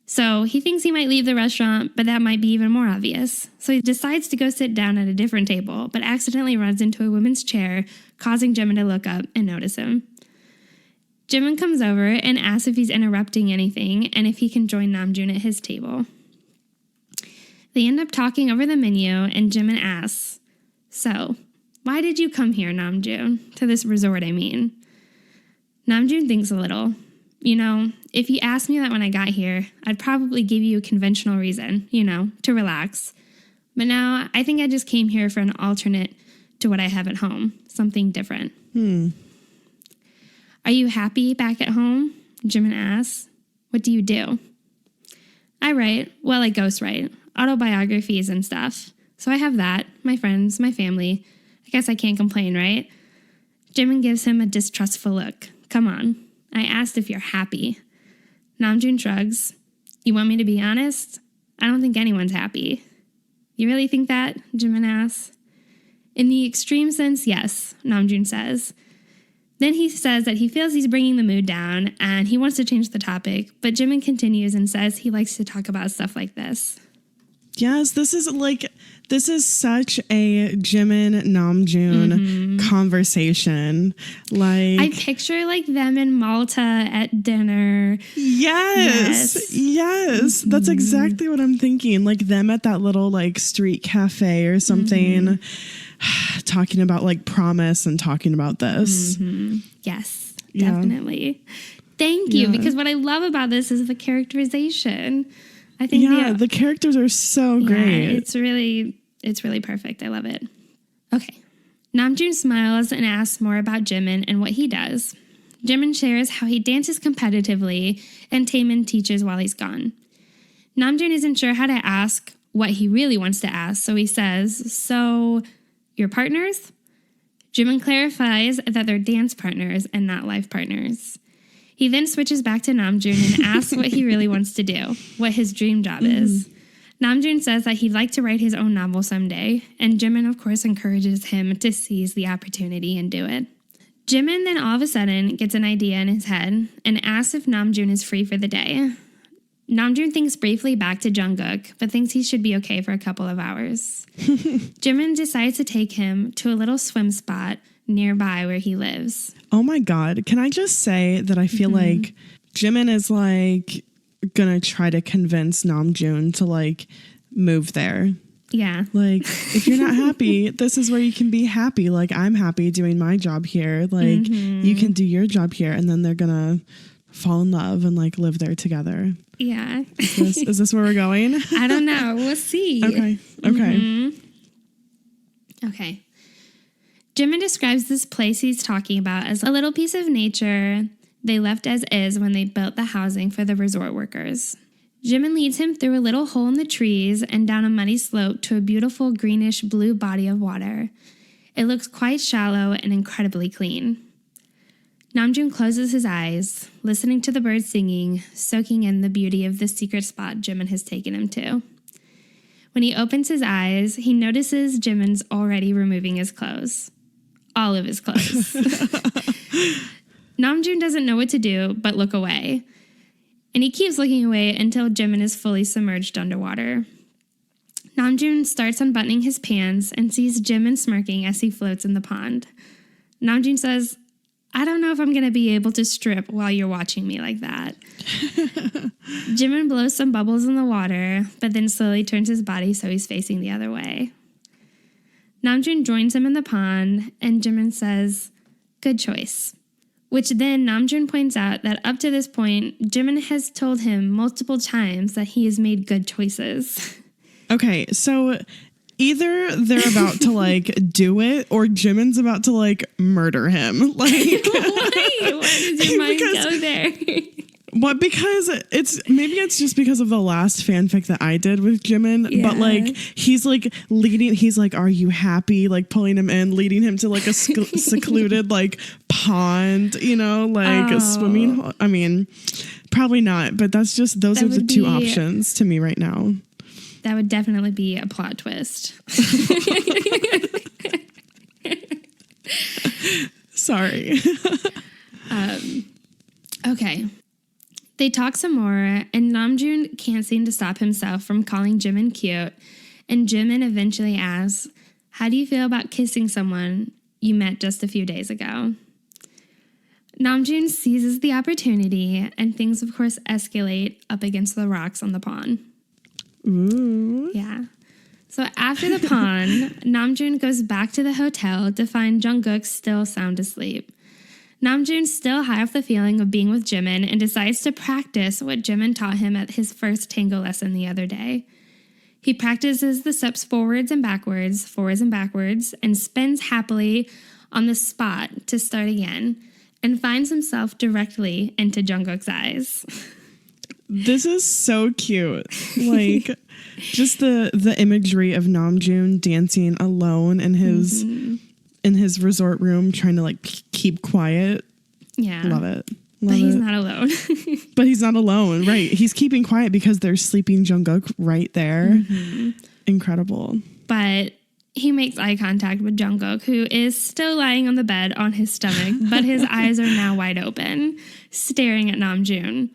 Speaker 3: So he thinks he might leave the restaurant, but that might be even more obvious. So he decides to go sit down at a different table, but accidentally runs into a woman's chair, causing Jimin to look up and notice him. Jimin comes over and asks if he's interrupting anything and if he can join Namjoon at his table. They end up talking over the menu, and Jimin asks, "So, why did you come here, Namjoon? To this resort, I mean." Namjoon thinks a little. "You know, if you asked me that when I got here, I'd probably give you a conventional reason, to relax. But now, I think I just came here for an alternate to what I have at home, something different." "Are you happy back at home?" Jimin asks. "What do you do?" "I write. Well, I ghostwrite. Autobiographies and stuff. So I have that, my friends, my family. I guess I can't complain, right?" Jimin gives him a distrustful look. "Come on. I asked if you're happy." Namjoon shrugs. "You want me to be honest? I don't think anyone's happy." "You really think that?" Jimin asks. "In the extreme sense, yes," Namjoon says. Then he says that he feels he's bringing the mood down and he wants to change the topic, but Jimin continues and says he likes to talk about stuff like this.
Speaker 2: Yes, this is like, This is such a Jimin Namjoon conversation. Like,
Speaker 3: I picture like them in Malta at dinner.
Speaker 2: Yes. That's exactly what I'm thinking. Like them at that little like street cafe or something, talking about like promise and talking about this.
Speaker 3: Yes, definitely. Thank you.
Speaker 2: Yeah.
Speaker 3: Because what I love about this is the characterization. I think
Speaker 2: the characters are so great.
Speaker 3: It's really perfect. I love it. Okay. Namjoon smiles and asks more about Jimin and what he does. Jimin shares how he dances competitively and Taemin teaches while he's gone. Namjoon isn't sure how to ask what he really wants to ask, so he says, "So, you're partners?" Jimin clarifies that they're dance partners and not life partners. He then switches back to Namjoon and asks what he really wants to do, what his dream job is. Namjoon says that he'd like to write his own novel someday, and Jimin, of course, encourages him to seize the opportunity and do it. Jimin then all of a sudden gets an idea in his head and asks if Namjoon is free for the day. Namjoon thinks briefly back to Jungkook, but thinks he should be okay for a couple of hours. Jimin decides to take him to a little swim spot nearby where he lives.
Speaker 2: Oh my God. Can I just say that I feel like Jimin is like gonna try to convince Namjoon to like move there.
Speaker 3: Yeah.
Speaker 2: Like, if you're not happy, this is where you can be happy. Like, I'm happy doing my job here. Like, you can do your job here. And then they're gonna fall in love and like live there together.
Speaker 3: Yeah.
Speaker 2: Is this where we're going?
Speaker 3: I don't know. We'll see.
Speaker 2: Okay.
Speaker 3: Okay. Jimin describes this place he's talking about as a little piece of nature they left as is when they built the housing for the resort workers. Jimin leads him through a little hole in the trees and down a muddy slope to a beautiful greenish blue body of water. It looks quite shallow and incredibly clean. Namjoon closes his eyes, listening to the birds singing, soaking in the beauty of the secret spot Jimin has taken him to. When he opens his eyes, he notices Jimin's already removing his clothes. All of his clothes. Namjoon doesn't know what to do but look away. And he keeps looking away until Jimin is fully submerged underwater. Namjoon starts unbuttoning his pants and sees Jimin smirking as he floats in the pond. Namjoon says, "I don't know if I'm going to be able to strip while you're watching me like that." Jimin blows some bubbles in the water, but then slowly turns his body so he's facing the other way. Namjoon joins him in the pond, and Jimin says, "Good choice." Which then Namjoon points out that up to this point, Jimin has told him multiple times that he has made good choices.
Speaker 2: Okay, so either they're about to like do it or Jimin's about to like murder him. Like,
Speaker 3: Why does your mind go there?
Speaker 2: What? Because it's just because of the last fanfic that I did with Jimin, but like he's like he's like, "Are you happy?" Like pulling him in, leading him to like a secluded like pond, like a swimming hole. I mean, probably not, but those are the two options to me right now.
Speaker 3: That would definitely be a plot twist.
Speaker 2: Sorry.
Speaker 3: Okay. They talk some more, and Namjoon can't seem to stop himself from calling Jimin cute, and Jimin eventually asks, "How do you feel about kissing someone you met just a few days ago?" Namjoon seizes the opportunity, and things, of course, escalate up against the rocks on the pond.
Speaker 2: Ooh.
Speaker 3: Yeah. So after the pond, Namjoon goes back to the hotel to find Jungkook still sound asleep. Namjoon's still high off the feeling of being with Jimin and decides to practice what Jimin taught him at his first tango lesson the other day. He practices the steps forwards and backwards, and spins happily on the spot to start again, and finds himself directly into Jungkook's eyes.
Speaker 2: This is so cute. Like, just the imagery of Namjoon dancing alone in his resort room, trying to like keep quiet.
Speaker 3: Yeah.
Speaker 2: Love it.
Speaker 3: But he's not alone.
Speaker 2: But he's not alone, right? He's keeping quiet because there's sleeping Jungkook right there. Incredible.
Speaker 3: But he makes eye contact with Jungkook, who is still lying on the bed on his stomach, but his eyes are now wide open, staring at Namjoon.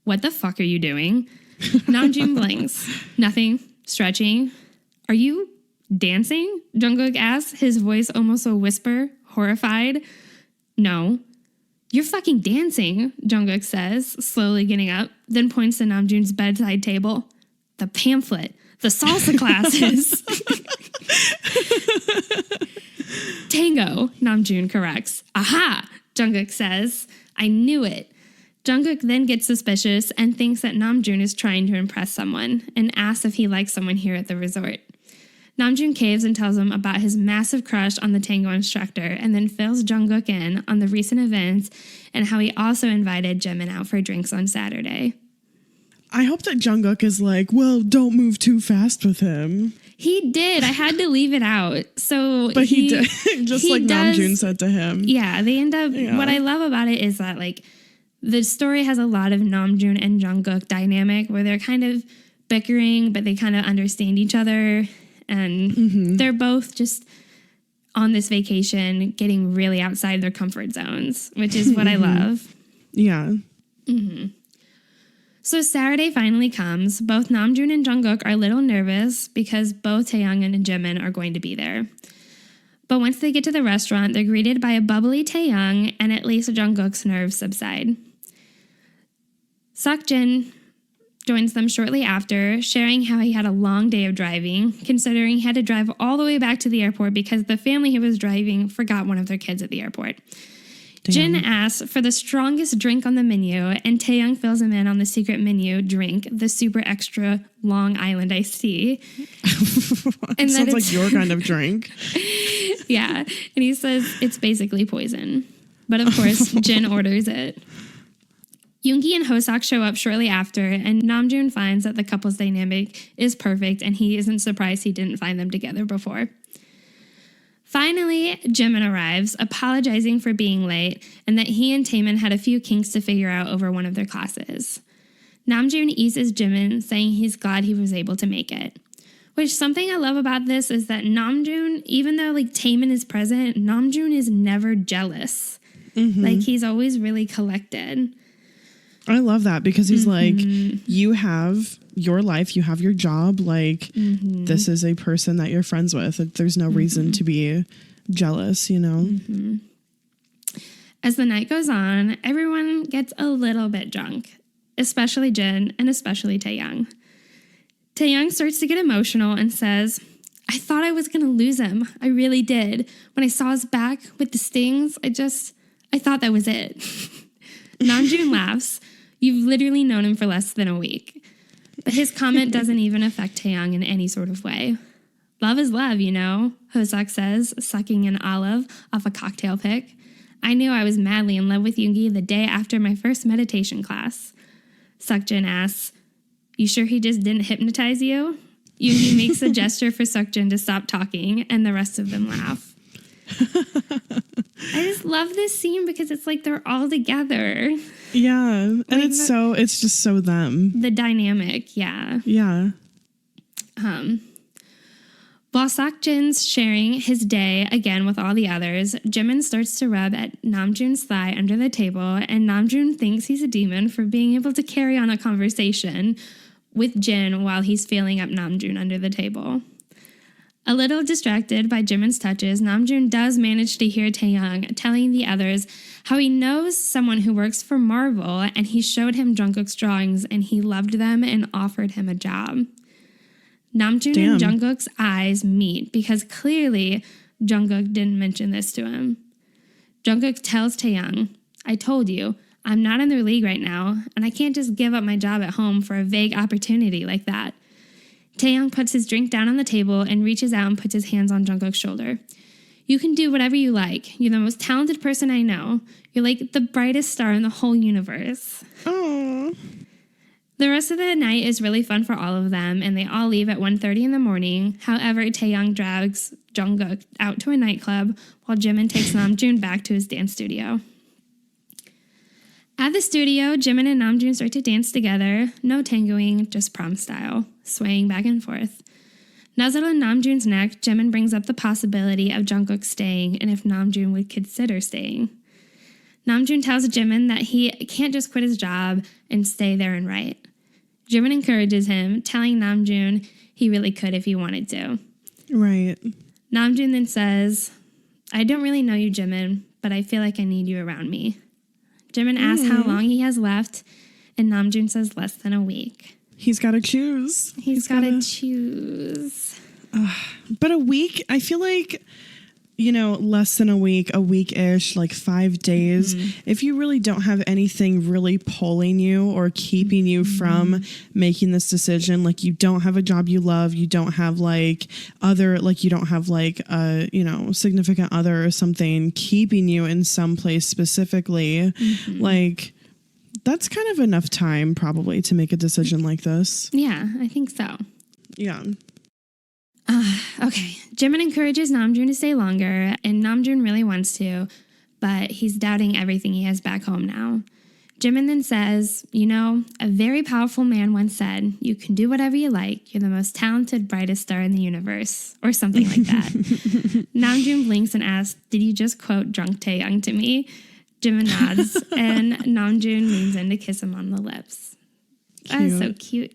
Speaker 3: "What the fuck are you doing?" Namjoon blinks. "Nothing. Stretching." "Are you Dancing? Jungkook asks, his voice almost a whisper, horrified. No. You're fucking dancing, Jungkook says, slowly getting up, then points to Namjoon's bedside table. The pamphlet. The salsa classes. Tango, Namjoon corrects. Aha, Jungkook says. I knew it. Jungkook then gets suspicious and thinks that Namjoon is trying to impress someone and asks if he likes someone here at the resort. Namjoon caves and tells him about his massive crush on the tango instructor and then fills Jungkook in on the recent events and how he also invited Jimin out for drinks on Saturday.
Speaker 2: I hope that Jungkook is like, well, don't move too fast with him.
Speaker 3: He did. I had to leave it out.
Speaker 2: But he did, just like Namjoon said to him.
Speaker 3: Yeah, they end up, what I love about it is that like the story has a lot of Namjoon and Jungkook dynamic where they're kind of bickering, but they kind of understand each other. And they're both just on this vacation getting really outside their comfort zones, which is what I love.
Speaker 2: Yeah.
Speaker 3: So Saturday finally comes. Both Namjoon and Jungkook are a little nervous because both Taehyung and Jimin are going to be there. But once they get to the restaurant, they're greeted by a bubbly Taehyung, and at least Jungkook's nerves subside. Seokjin joins them shortly after, sharing how he had a long day of driving, considering he had to drive all the way back to the airport because the family he was driving forgot one of their kids at the airport. Jin asks for the strongest drink on the menu, and Taehyung fills him in on the secret menu drink, the super extra Long Island iced tea.
Speaker 2: And sounds like your kind of drink.
Speaker 3: Yeah, and he says it's basically poison. But of course, Jin orders it. Yoongi and Hoseok show up shortly after, and Namjoon finds that the couple's dynamic is perfect, and he isn't surprised he didn't find them together before. Finally, Jimin arrives, apologizing for being late, and that he and Taemin had a few kinks to figure out over one of their classes. Namjoon eases Jimin, saying he's glad he was able to make it. Which, something I love about this is that Namjoon, even though like Taemin is present, Namjoon is never jealous. Like, he's always really collected.
Speaker 2: I love that because he's like, you have your life, you have your job. Like, this is a person that you're friends with. There's no reason to be jealous, you know?
Speaker 3: As the night goes on, everyone gets a little bit drunk, especially Jin and especially Taehyung. Taehyung starts to get emotional and says, I thought I was going to lose him. I really did. When I saw his back with the stings, I thought that was it. Namjoon laughs. You've literally known him for less than a week. But his comment doesn't even affect Taehyung in any sort of way. Love is love, you know, Hoseok says, sucking an olive off a cocktail pick. I knew I was madly in love with Yoongi the day after my first meditation class. Seokjin asks, you sure he just didn't hypnotize you? Yoongi makes a gesture for Seokjin to stop talking, and the rest of them laugh. I just love this scene because it's like they're all together.
Speaker 2: Yeah, and like it's just so them.
Speaker 3: The dynamic, yeah.
Speaker 2: Yeah.
Speaker 3: While Seokjin's sharing his day again with all the others, Jimin starts to rub at Namjoon's thigh under the table, and Namjoon thinks he's a demon for being able to carry on a conversation with Jin while he's feeling up Namjoon under the table. A little distracted by Jimin's touches, Namjoon does manage to hear Taehyung telling the others how he knows someone who works for Marvel, and he showed him Jungkook's drawings and he loved them and offered him a job. Namjoon and Jungkook's eyes meet because clearly Jungkook didn't mention this to him. Jungkook tells Taehyung, I told you, I'm not in their league right now, and I can't just give up my job at home for a vague opportunity like that. Taehyung puts his drink down on the table and reaches out and puts his hands on Jungkook's shoulder. You can do whatever you like. You're the most talented person I know. You're like the brightest star in the whole universe.
Speaker 2: Aww.
Speaker 3: The rest of the night is really fun for all of them, and they all leave at 1:30 in the morning. However, Taehyung drags Jungkook out to a nightclub while Jimin takes Namjoon back to his dance studio. At the studio, Jimin and Namjoon start to dance together. No tangoing, just prom style, swaying back and forth. Nuzzled on Namjoon's neck, Jimin brings up the possibility of Jungkook staying and if Namjoon would consider staying. Namjoon tells Jimin that he can't just quit his job and stay there and write. Jimin encourages him, telling Namjoon he really could if he wanted to.
Speaker 2: Right.
Speaker 3: Namjoon then says, I don't really know you, Jimin, but I feel like I need you around me. Jimin asks how long he has left, and Namjoon says less than a week.
Speaker 2: He's got to choose.
Speaker 3: He's got to choose.
Speaker 2: But a week, I feel like, you know, less than a week-ish, like 5 days. If you really don't have anything really pulling you or keeping you from making this decision, like you don't have a job you love, you don't have like you don't have like a, you know, significant other or something keeping you in some place specifically, like that's kind of enough time probably to make a decision like this.
Speaker 3: Yeah, I think so.
Speaker 2: Yeah.
Speaker 3: Okay, Jimin encourages Namjoon to stay longer, and Namjoon really wants to, but he's doubting everything he has back home now. Jimin then says, you know, a very powerful man once said, you can do whatever you like, you're the most talented, brightest star in the universe, or something like that. Namjoon blinks and asks, did you just quote Drunk Taeyoung to me? Jimin nods, and Namjoon leans in to kiss him on the lips. That is so cute.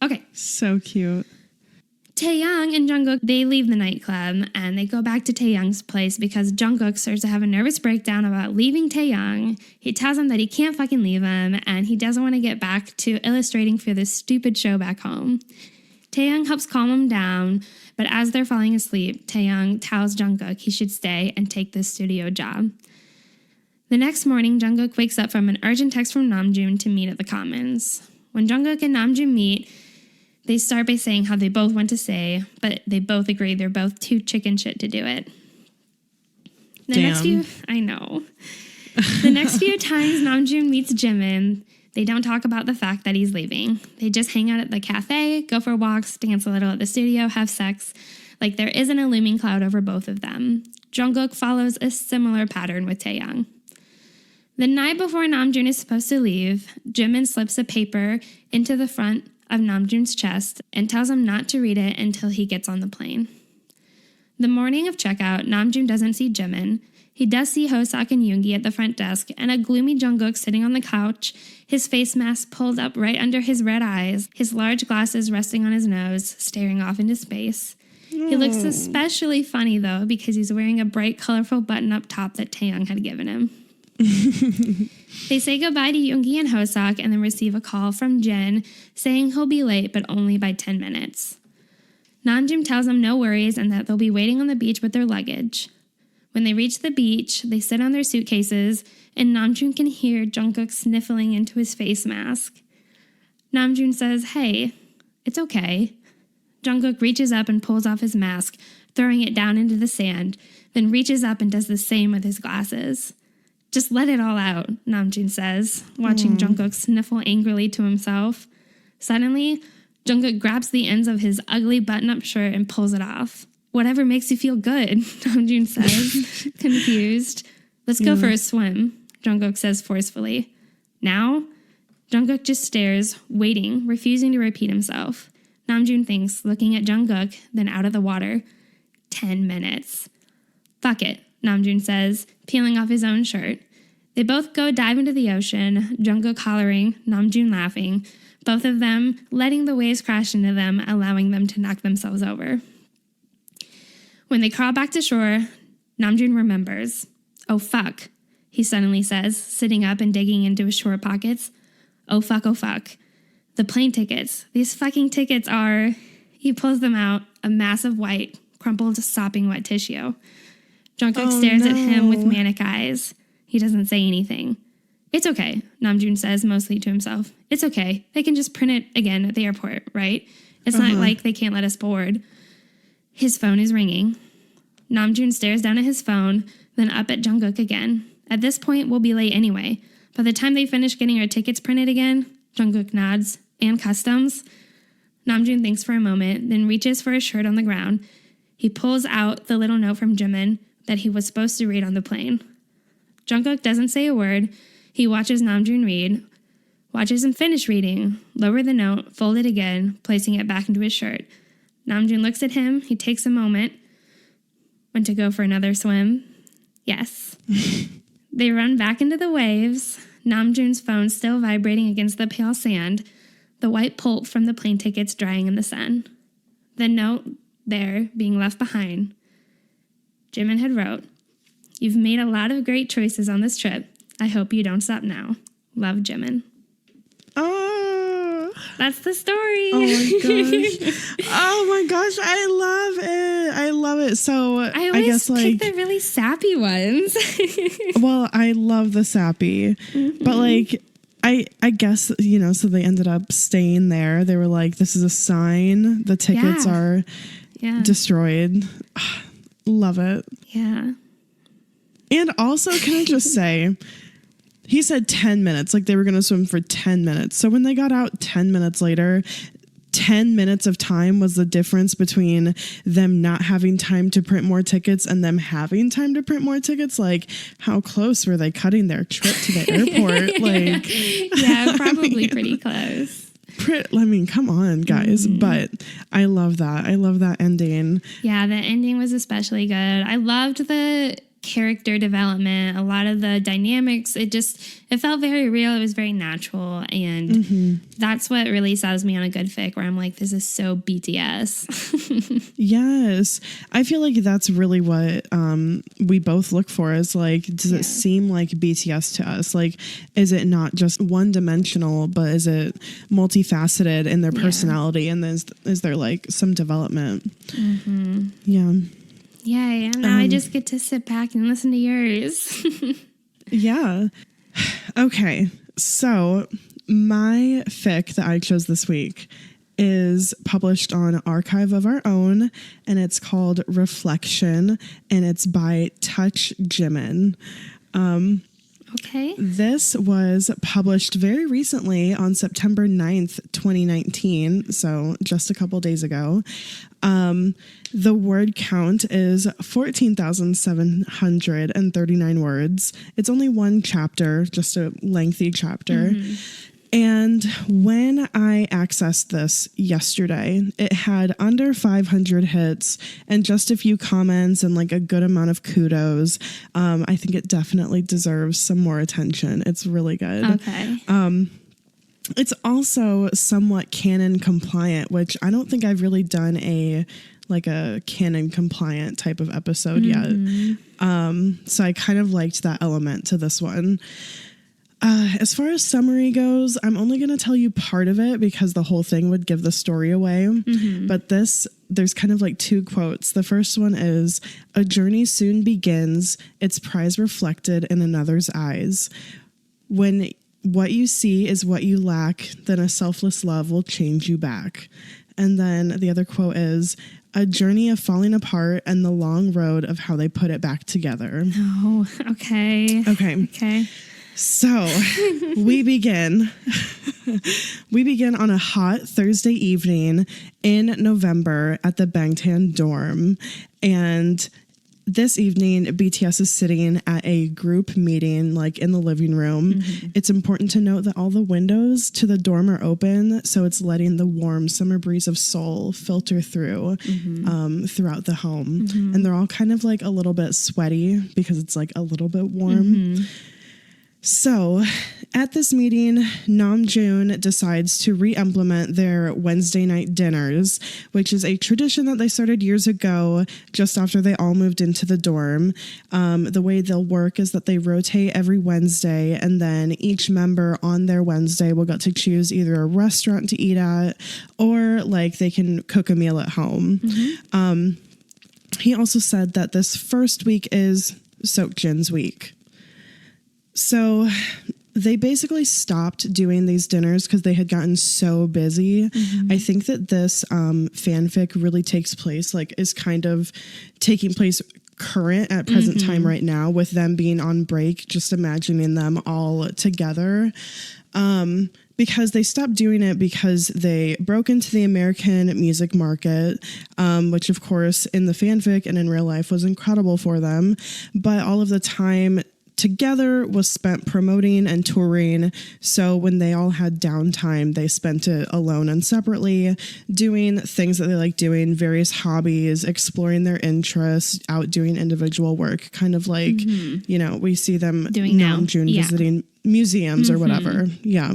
Speaker 3: Okay.
Speaker 2: So cute.
Speaker 3: Taeyoung and Jungkook, they leave the nightclub and they go back to Taeyoung's place because Jungkook starts to have a nervous breakdown about leaving Taeyoung. He tells him that he can't fucking leave him and he doesn't want to get back to illustrating for this stupid show back home. Taeyoung helps calm him down, but as they're falling asleep, Taeyoung tells Jungkook he should stay and take this studio job. The next morning, Jungkook wakes up from an urgent text from Namjoon to meet at the Commons. When Jungkook and Namjoon meet, they start by saying how they both want to stay, but they both agree they're both too chicken shit to do it. The next few times Namjoon meets Jimin, they don't talk about the fact that he's leaving. They just hang out at the cafe, go for walks, dance a little at the studio, have sex. Like there isn't a looming cloud over both of them. Jungkook follows a similar pattern with Taeyoung. The night before Namjoon is supposed to leave, Jimin slips a paper into the front of Namjoon's chest and tells him not to read it until he gets on the plane. The morning of checkout, Namjoon doesn't see Jimin. He does see Hoseok and Yoongi at the front desk and a gloomy Jungkook sitting on the couch, his face mask pulled up right under his red eyes, his large glasses resting on his nose, staring off into space. He looks especially funny, though, because he's wearing a bright, colorful button-up top that Taeyoung had given him. They say goodbye to Yoongi and Hoseok and then receive a call from Jin saying he'll be late but only by 10 minutes. Namjoon tells them no worries and that they'll be waiting on the beach with their luggage. When they reach the beach, they sit on their suitcases and Namjoon can hear Jungkook sniffling into his face mask. Namjoon says, hey, it's okay. Jungkook reaches up and pulls off his mask, throwing it down into the sand, then reaches up and does the same with his glasses. Just let it all out, Namjoon says, watching Jungkook sniffle angrily to himself. Suddenly, Jungkook grabs the ends of his ugly button-up shirt and pulls it off. Whatever makes you feel good, Namjoon says, confused. Let's go for a swim, Jungkook says forcefully. Now? Jungkook just stares, waiting, refusing to repeat himself. Namjoon thinks, looking at Jungkook, then out of the water. 10 minutes. Fuck it, Namjoon says, peeling off his own shirt. They both go dive into the ocean, Jungkook hollering, Namjoon laughing, both of them letting the waves crash into them, allowing them to knock themselves over. When they crawl back to shore, Namjoon remembers. Oh fuck, he suddenly says, sitting up and digging into his short pockets. Oh fuck, oh fuck. The plane tickets. These fucking tickets are... He pulls them out, a mass of white, crumpled, sopping wet tissue. Jungkook stares at him with manic eyes. He doesn't say anything. It's okay, Namjoon says, mostly to himself. It's okay. They can just print it again at the airport, right? It's not like they can't let us board. His phone is ringing. Namjoon stares down at his phone, then up at Jungkook again. At this point, we'll be late anyway. By the time they finish getting our tickets printed again, Jungkook nods. And customs? Namjoon thinks for a moment, then reaches for his shirt on the ground. He pulls out the little note from Jimin that he was supposed to read on the plane. Jungkook doesn't say a word. He watches Namjoon read, watches him finish reading, lower the note, fold it again, placing it back into his shirt. Namjoon looks at him. He takes a moment. Want to go for another swim? Yes. They run back into the waves, Namjoon's phone still vibrating against the pale sand, the white pulp from the plane tickets drying in the sun. The note there, being left behind, Jimin had wrote, "You've made a lot of great choices on this trip. I hope you don't stop now. Love, Jimin."
Speaker 2: Oh,
Speaker 3: that's the story.
Speaker 2: Oh my gosh. Oh my gosh. I love it. So
Speaker 3: I always
Speaker 2: guess
Speaker 3: pick the really sappy ones.
Speaker 2: Well, I love the sappy, but like, I guess, you know, so they ended up staying there. They were like, this is a sign. The tickets are destroyed. Love it.
Speaker 3: Yeah.
Speaker 2: And also, can I just say, he said 10 minutes, like they were going to swim for 10 minutes. So when they got out 10 minutes later, 10 minutes of time was the difference between them not having time to print more tickets and them having time to print more tickets. Like, how close were they cutting their trip to the airport? Like,
Speaker 3: yeah, probably pretty close.
Speaker 2: I mean, come on, guys. But I love that. I love that ending.
Speaker 3: Yeah, the ending was especially good. I loved the character development, a lot of the dynamics. It felt very real. It was very natural. And that's what really sells me on a good fic, where I'm like, this is so BTS.
Speaker 2: Yes. I feel like that's really what we both look for, is like, does it seem like BTS to us? Like, is it not just one dimensional, but is it multifaceted in their personality? And is there like some development? Yeah.
Speaker 3: Yeah, now I just get to sit back and listen to yours.
Speaker 2: Yeah. Okay. So my fic that I chose this week is published on Archive of Our Own, and it's called Reflection, and it's by touchjimin.
Speaker 3: Okay.
Speaker 2: This was published very recently on September 9th, 2019, so just a couple days ago. The word count is 14,739 words. It's only one chapter, just a lengthy chapter. And when I accessed this yesterday, it had under 500 hits and just a few comments and like a good amount of kudos. I think it definitely deserves some more attention. It's really good.
Speaker 3: Okay.
Speaker 2: It's also somewhat canon compliant, which I don't think I've really done a canon compliant type of episode yet. So I kind of liked that element to this one. As far as summary goes, I'm only going to tell you part of it because the whole thing would give the story away. But there's kind of like two quotes. The first one is, "A journey soon begins, its prize reflected in another's eyes. When what you see is what you lack, then a selfless love will change you back." And then the other quote is, "A journey of falling apart and the long road of how they put it back together."
Speaker 3: Oh, okay.
Speaker 2: Okay. So we begin. We begin on a hot Thursday evening in November at the Bangtan dorm. And this evening, BTS is sitting at a group meeting, like in the living room. It's important to note that all the windows to the dorm are open, so it's letting the warm summer breeze of Seoul filter through throughout the home. And they're all kind of like a little bit sweaty because it's like a little bit warm. So at this meeting, Namjoon decides to re-implement their Wednesday night dinners, which is a tradition that they started years ago, just after they all moved into the dorm. The way they'll work is that they rotate every Wednesday, and then each member on their Wednesday will get to choose either a restaurant to eat at, or like they can cook a meal at home. He also said that this first week is Seokjin's week. So they basically stopped doing these dinners because they had gotten so busy. I think that this fanfic really takes place, like is kind of taking place current at present time right now, with them being on break, just imagining them all together. Because they stopped doing it because they broke into the American music market, which of course in the fanfic and in real life was incredible for them. But all of the time together was spent promoting and touring. So when they all had downtime, they spent it alone and separately, doing things that they like doing, various hobbies, exploring their interests, out doing individual work, kind of like, you know, we see them
Speaker 3: doing now.
Speaker 2: Visiting museums or whatever. Yeah.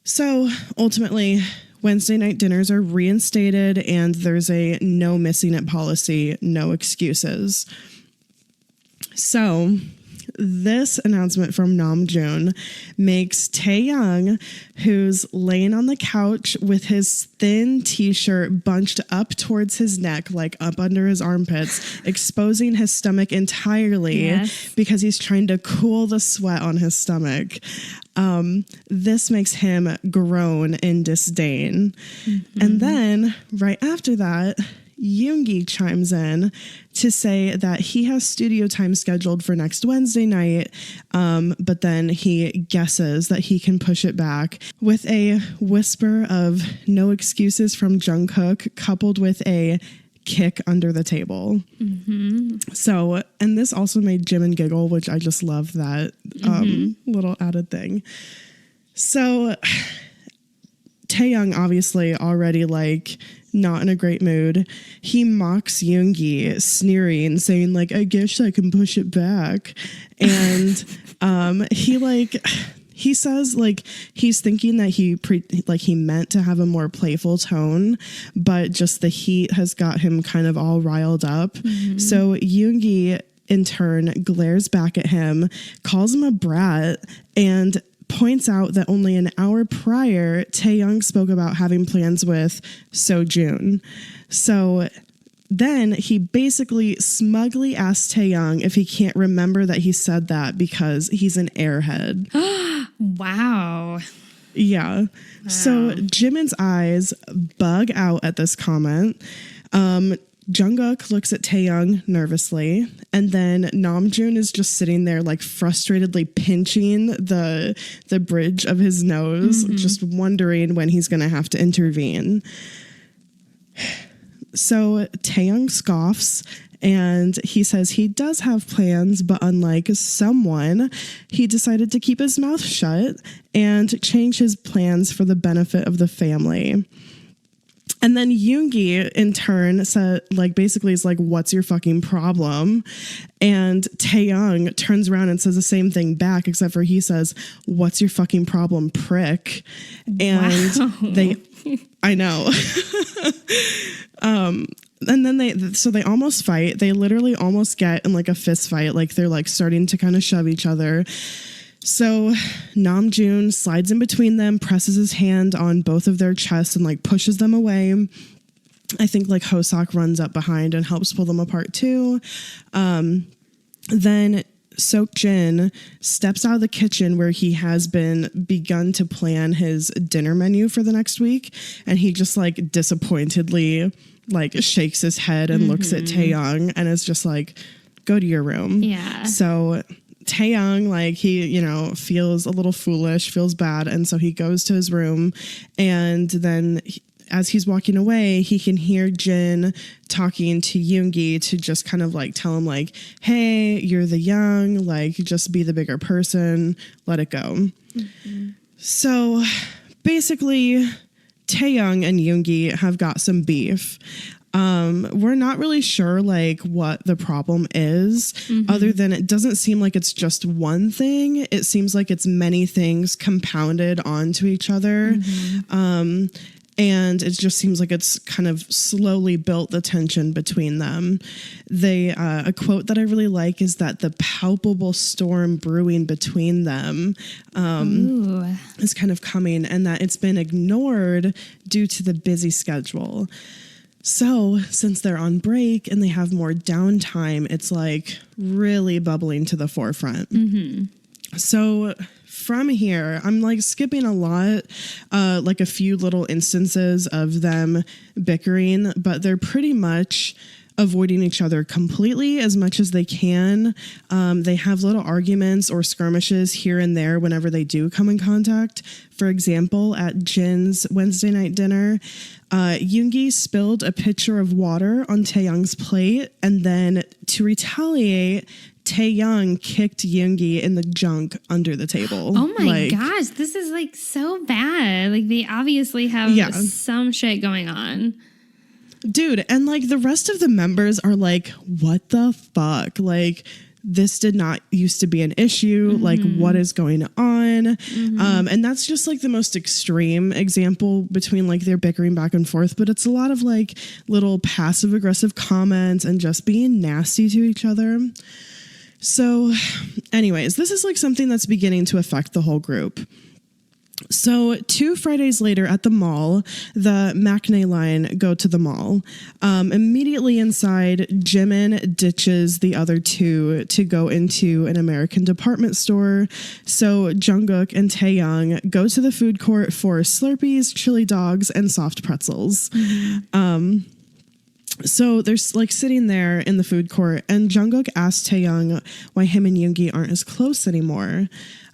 Speaker 2: So ultimately, Wednesday night dinners are reinstated, and there's a no missing it policy, no excuses. So this announcement from Namjoon makes Taeyoung, who's laying on the couch with his thin t-shirt bunched up towards his neck, like up under his armpits, exposing his stomach entirely because he's trying to cool the sweat on his stomach. This makes him groan in disdain. And then right after that, Yoongi chimes in to say that he has studio time scheduled for next Wednesday night, but then he guesses that he can push it back with a whisper of no excuses from Jungkook, coupled with a kick under the table. So, and this also made Jimin giggle, which I just love that little added thing. So Taeyoung obviously already like not in a great mood. He mocks Yoongi, sneering, saying like, I guess I can push it back. And he says like he's thinking that he meant to have a more playful tone, but just the heat has got him kind of all riled up. So Yoongi in turn glares back at him, calls him a brat, and points out that only an hour prior, Taeyoung spoke about having plans with Sojun. So then he basically smugly asks Taeyoung if he can't remember that he said that because he's an airhead.
Speaker 3: Wow.
Speaker 2: Yeah. Wow. So Jimin's eyes bug out at this comment. Jungkook looks at Taeyoung nervously, and then Namjoon is just sitting there like frustratedly pinching the bridge of his nose, just wondering when he's going to have to intervene. So Taeyoung scoffs, and he says he does have plans, but unlike someone, he decided to keep his mouth shut and change his plans for the benefit of the family. And then Yoongi, in turn, said, like, basically is like, what's your fucking problem? And Taeyoung turns around and says the same thing back, except for he says, what's your fucking problem, prick? And I know. And then they almost fight. They literally almost get in like a fist fight. Like they're like starting to kind of shove each other. So Namjoon slides in between them, presses his hand on both of their chests and like pushes them away. I think like Hoseok runs up behind and helps pull them apart too. Then Seokjin steps out of the kitchen where he has begun to plan his dinner menu for the next week. And he just like disappointedly like shakes his head and looks at Taeyoung and is just like, go to your room.
Speaker 3: Yeah.
Speaker 2: So Taeyoung, like he, feels a little foolish, feels bad. And so he goes to his room, and then as he's walking away, he can hear Jin talking to Yoongi to just kind of like tell him like, hey, you're the young, like just be the bigger person, let it go. So basically Taeyoung and Yoongi have got some beef. We're not really sure like what the problem is, other than it doesn't seem like it's just one thing. It seems like it's many things compounded onto each other. And it just seems like it's kind of slowly built the tension between them. A quote that I really like is that the palpable storm brewing between them is kind of coming, and that it's been ignored due to the busy schedule. So since they're on break and they have more downtime, it's like really bubbling to the forefront. So from here, I'm like skipping a lot, like a few little instances of them bickering, but they're pretty much avoiding each other completely as much as they can. They have little arguments or skirmishes here and there whenever they do come in contact. For example, at Jin's Wednesday night dinner, Yoongi spilled a pitcher of water on Taeyoung's plate, and then to retaliate, Taeyoung kicked Yoongi in the junk under the table.
Speaker 3: Oh my gosh, this is like so bad. Like they obviously have some shit going on.
Speaker 2: Dude, and like the rest of the members are like, what the fuck? Like, this did not used to be an issue. Like, what is going on? And that's just like the most extreme example between like their bickering back and forth. But it's a lot of like little passive aggressive comments and just being nasty to each other. So anyways, this is like something that's beginning to affect the whole group. So 2 Fridays later at the mall, the Matinee line go to the mall. Immediately inside, Jimin ditches the other two to go into an American department store. So Jungkook and Taehyung go to the food court for Slurpees, chili dogs, and soft pretzels. So they're like sitting there in the food court, and Jungkook asks Taehyung why him and Yoongi aren't as close anymore.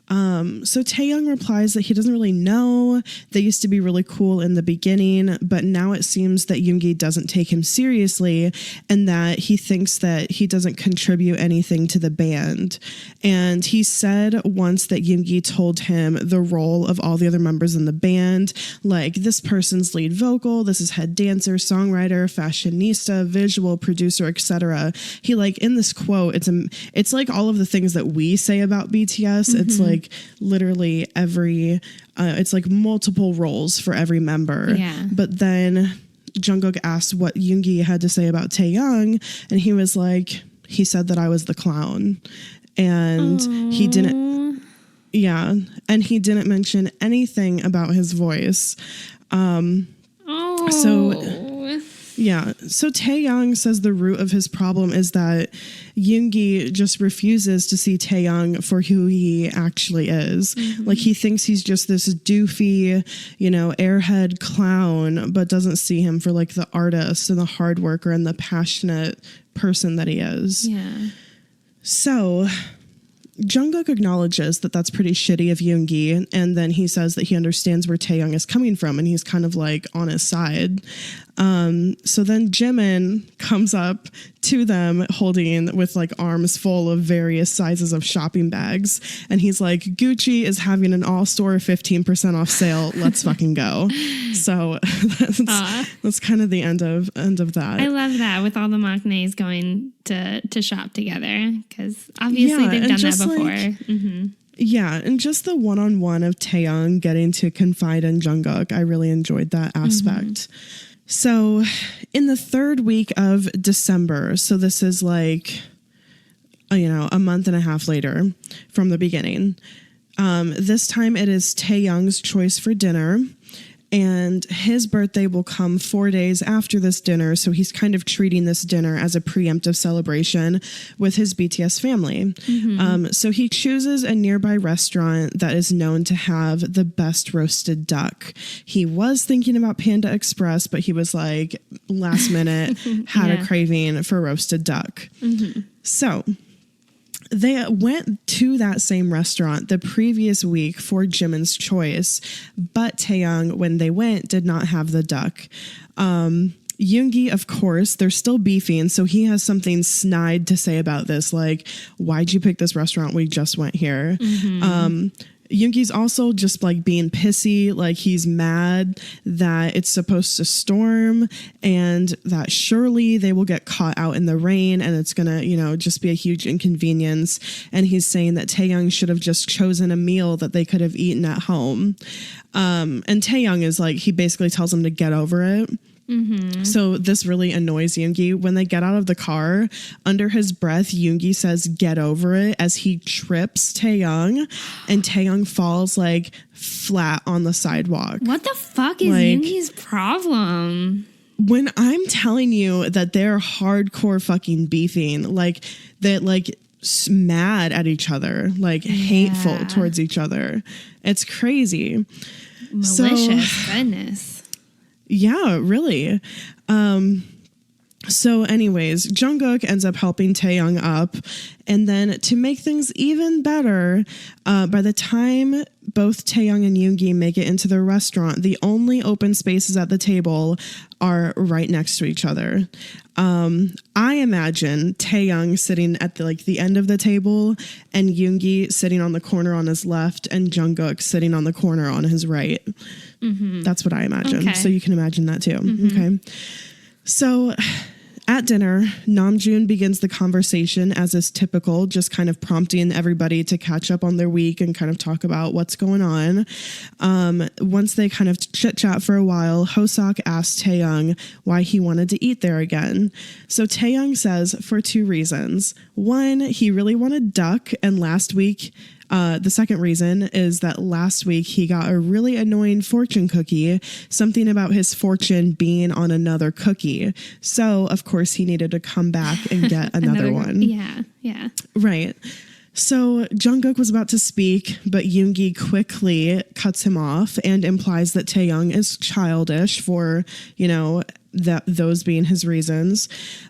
Speaker 2: So Taehyung replies that he doesn't really know. They used to be really cool in the beginning, but now it seems that Yoongi doesn't take him seriously and that he thinks that he doesn't contribute anything to the band. And he said once that Yoongi told him the role of all the other members in the band, like this person's lead vocal, this is head dancer, songwriter, fashionista, visual producer, etc. He like in this quote, it's like all of the things that we say about BTS. It's like literally every it's like multiple roles for every member. But then Jungkook asked what Yoongi had to say about Taehyung, and he was like, he said that I was the clown, and he didn't and he didn't mention anything about his voice. So Taehyung says the root of his problem is that Yoongi just refuses to see Taehyung for who he actually is. Like he thinks he's just this doofy, airhead clown, but doesn't see him for like the artist and the hard worker and the passionate person that he is. So Jungkook acknowledges that that's pretty shitty of Yoongi, and then he says that he understands where Taehyung is coming from, and he's kind of like on his side. So then Jimin comes up to them holding with like arms full of various sizes of shopping bags, and he's like, Gucci is having an all-store 15% off sale. Let's fucking go. So that's kind of the end of that.
Speaker 3: I love that, with all the Machines going to shop together, because obviously they've done that before.
Speaker 2: Yeah, and just the one-on-one of Taehyung getting to confide in Jungkook, I really enjoyed that aspect. So in the 3rd week of December, so this is like, a month and a half later from the beginning, this time it is Taehyung's choice for dinner. And his birthday will come 4 days after this dinner. So he's kind of treating this dinner as a preemptive celebration with his BTS family. So he chooses a nearby restaurant that is known to have the best roasted duck. He was thinking about Panda Express, but he was like, last minute, had a craving for roasted duck. So they went to that same restaurant the previous week for Jimin's choice, but Taehyung, when they went, did not have the duck. Yoongi, of course, they're still beefing, so he has something snide to say about this, like, why'd you pick this restaurant? We just went here. Yoongi's also just like being pissy, like he's mad that it's supposed to storm and that surely they will get caught out in the rain and it's gonna, just be a huge inconvenience. And he's saying that Taehyung should have just chosen a meal that they could have eaten at home. And Taehyung is like, he basically tells him to get over it. So this really annoys Yoongi. When they get out of the car, under his breath, Yoongi says, get over it, as he trips Taehyung, and Taehyung falls like flat on the sidewalk.
Speaker 3: What the fuck is Yoongi's problem?
Speaker 2: When I'm telling you that they're hardcore fucking beefing, like that, like mad at each other, like hateful towards each other. It's crazy.
Speaker 3: Malicious, goodness.
Speaker 2: Yeah, really. So anyways, Jungkook ends up helping Taehyung up. And then to make things even better, by the time both Taehyung and Yoongi make it into the restaurant, the only open spaces at the table are right next to each other. I imagine Taehyung sitting at the end of the table and Yoongi sitting on the corner on his left and Jungkook sitting on the corner on his right. That's what I imagine. Okay. So you can imagine that too. Okay. So At dinner, Namjoon begins the conversation as is typical, just kind of prompting everybody to catch up on their week and kind of talk about what's going on. Once they kind of chit-chat for a while, Hoseok asks Taeyoung why he wanted to eat there again. So Taeyoung says for 2 reasons. One, he really wanted duck, and last week, the second reason is that last week he got a really annoying fortune cookie, something about his fortune being on another cookie. So, of course, he needed to come back and get another one.
Speaker 3: Yeah.
Speaker 2: Right. So Jungkook was about to speak, but Yoongi quickly cuts him off and implies that Taeyoung is childish for, those being his reasons.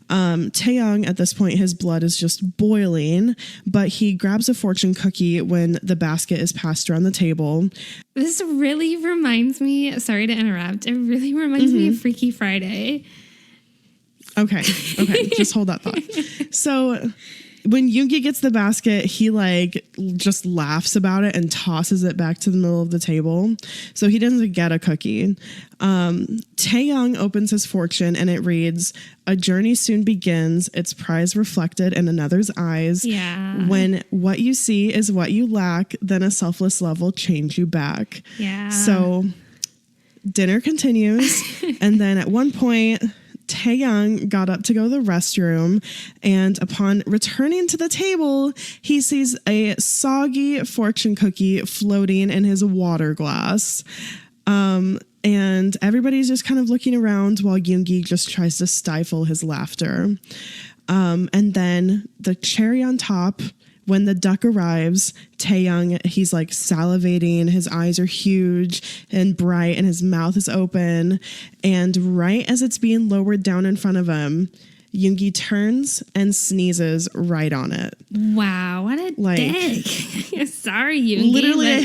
Speaker 2: Taeyoung, at this point, his blood is just boiling, but he grabs a fortune cookie when the basket is passed around the table.
Speaker 3: This really reminds me, sorry to interrupt, it really reminds me of Freaky Friday.
Speaker 2: Okay, just hold that thought. So when Yoongi gets the basket, he just laughs about it and tosses it back to the middle of the table. So he doesn't get a cookie. Taeyoung opens his fortune and it reads, "A journey soon begins, its prize reflected in another's eyes.
Speaker 3: Yeah.
Speaker 2: When what you see is what you lack, then a selfless love will change you back."
Speaker 3: Yeah.
Speaker 2: So dinner continues. And then at one point, Taeyoung got up to go to the restroom, and upon returning to the table, he sees a soggy fortune cookie floating in his water glass. And everybody's just kind of looking around while Yoongi just tries to stifle his laughter. And then the cherry on top, when the duck arrives, Taeyoung, he's salivating. His eyes are huge and bright and his mouth is open. And right as it's being lowered down in front of him, Yoongi turns and sneezes right on it.
Speaker 3: Wow, what a dick. Sorry, Yoongi.
Speaker 2: Literally,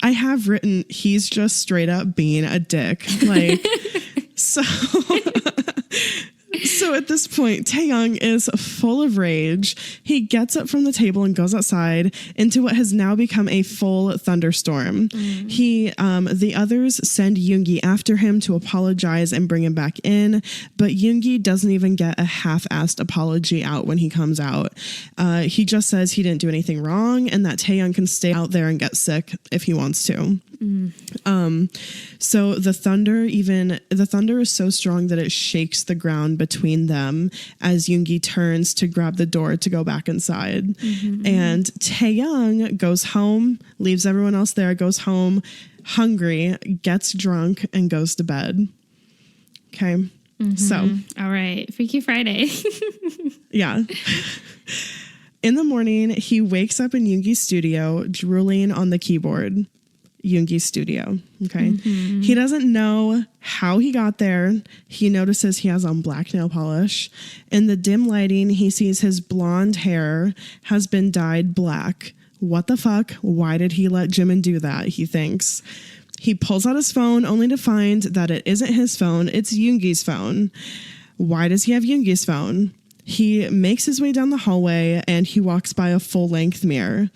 Speaker 2: I have written, he's just straight up being a dick. So at this point, Taeyoung is full of rage. He gets up from the table and goes outside into what has now become a full thunderstorm. The others send Yoongi after him to apologize and bring him back in, but Yoongi doesn't even get a half-assed apology out when he comes out. He just says he didn't do anything wrong and that Taeyoung can stay out there and get sick if he wants to. So the thunder is so strong that it shakes the ground between them as Yoongi turns to grab the door to go back inside. And Taeyoung goes home, leaves everyone else there, goes home hungry, gets drunk, and goes to bed. Okay. So.
Speaker 3: All right. Freaky Friday.
Speaker 2: Yeah. In the morning, he wakes up in Yoongi's studio, drooling on the keyboard. Yoongi's studio. Okay. He doesn't know how he got there. He notices he has on black nail polish. In the dim lighting, he sees his blonde hair has been dyed black. What the fuck? Why did he let Jimin do that? He thinks. He pulls out his phone only to find that it isn't his phone. It's Yoongi's phone. Why does he have Yoongi's phone? He makes his way down the hallway and he walks by a full-length mirror.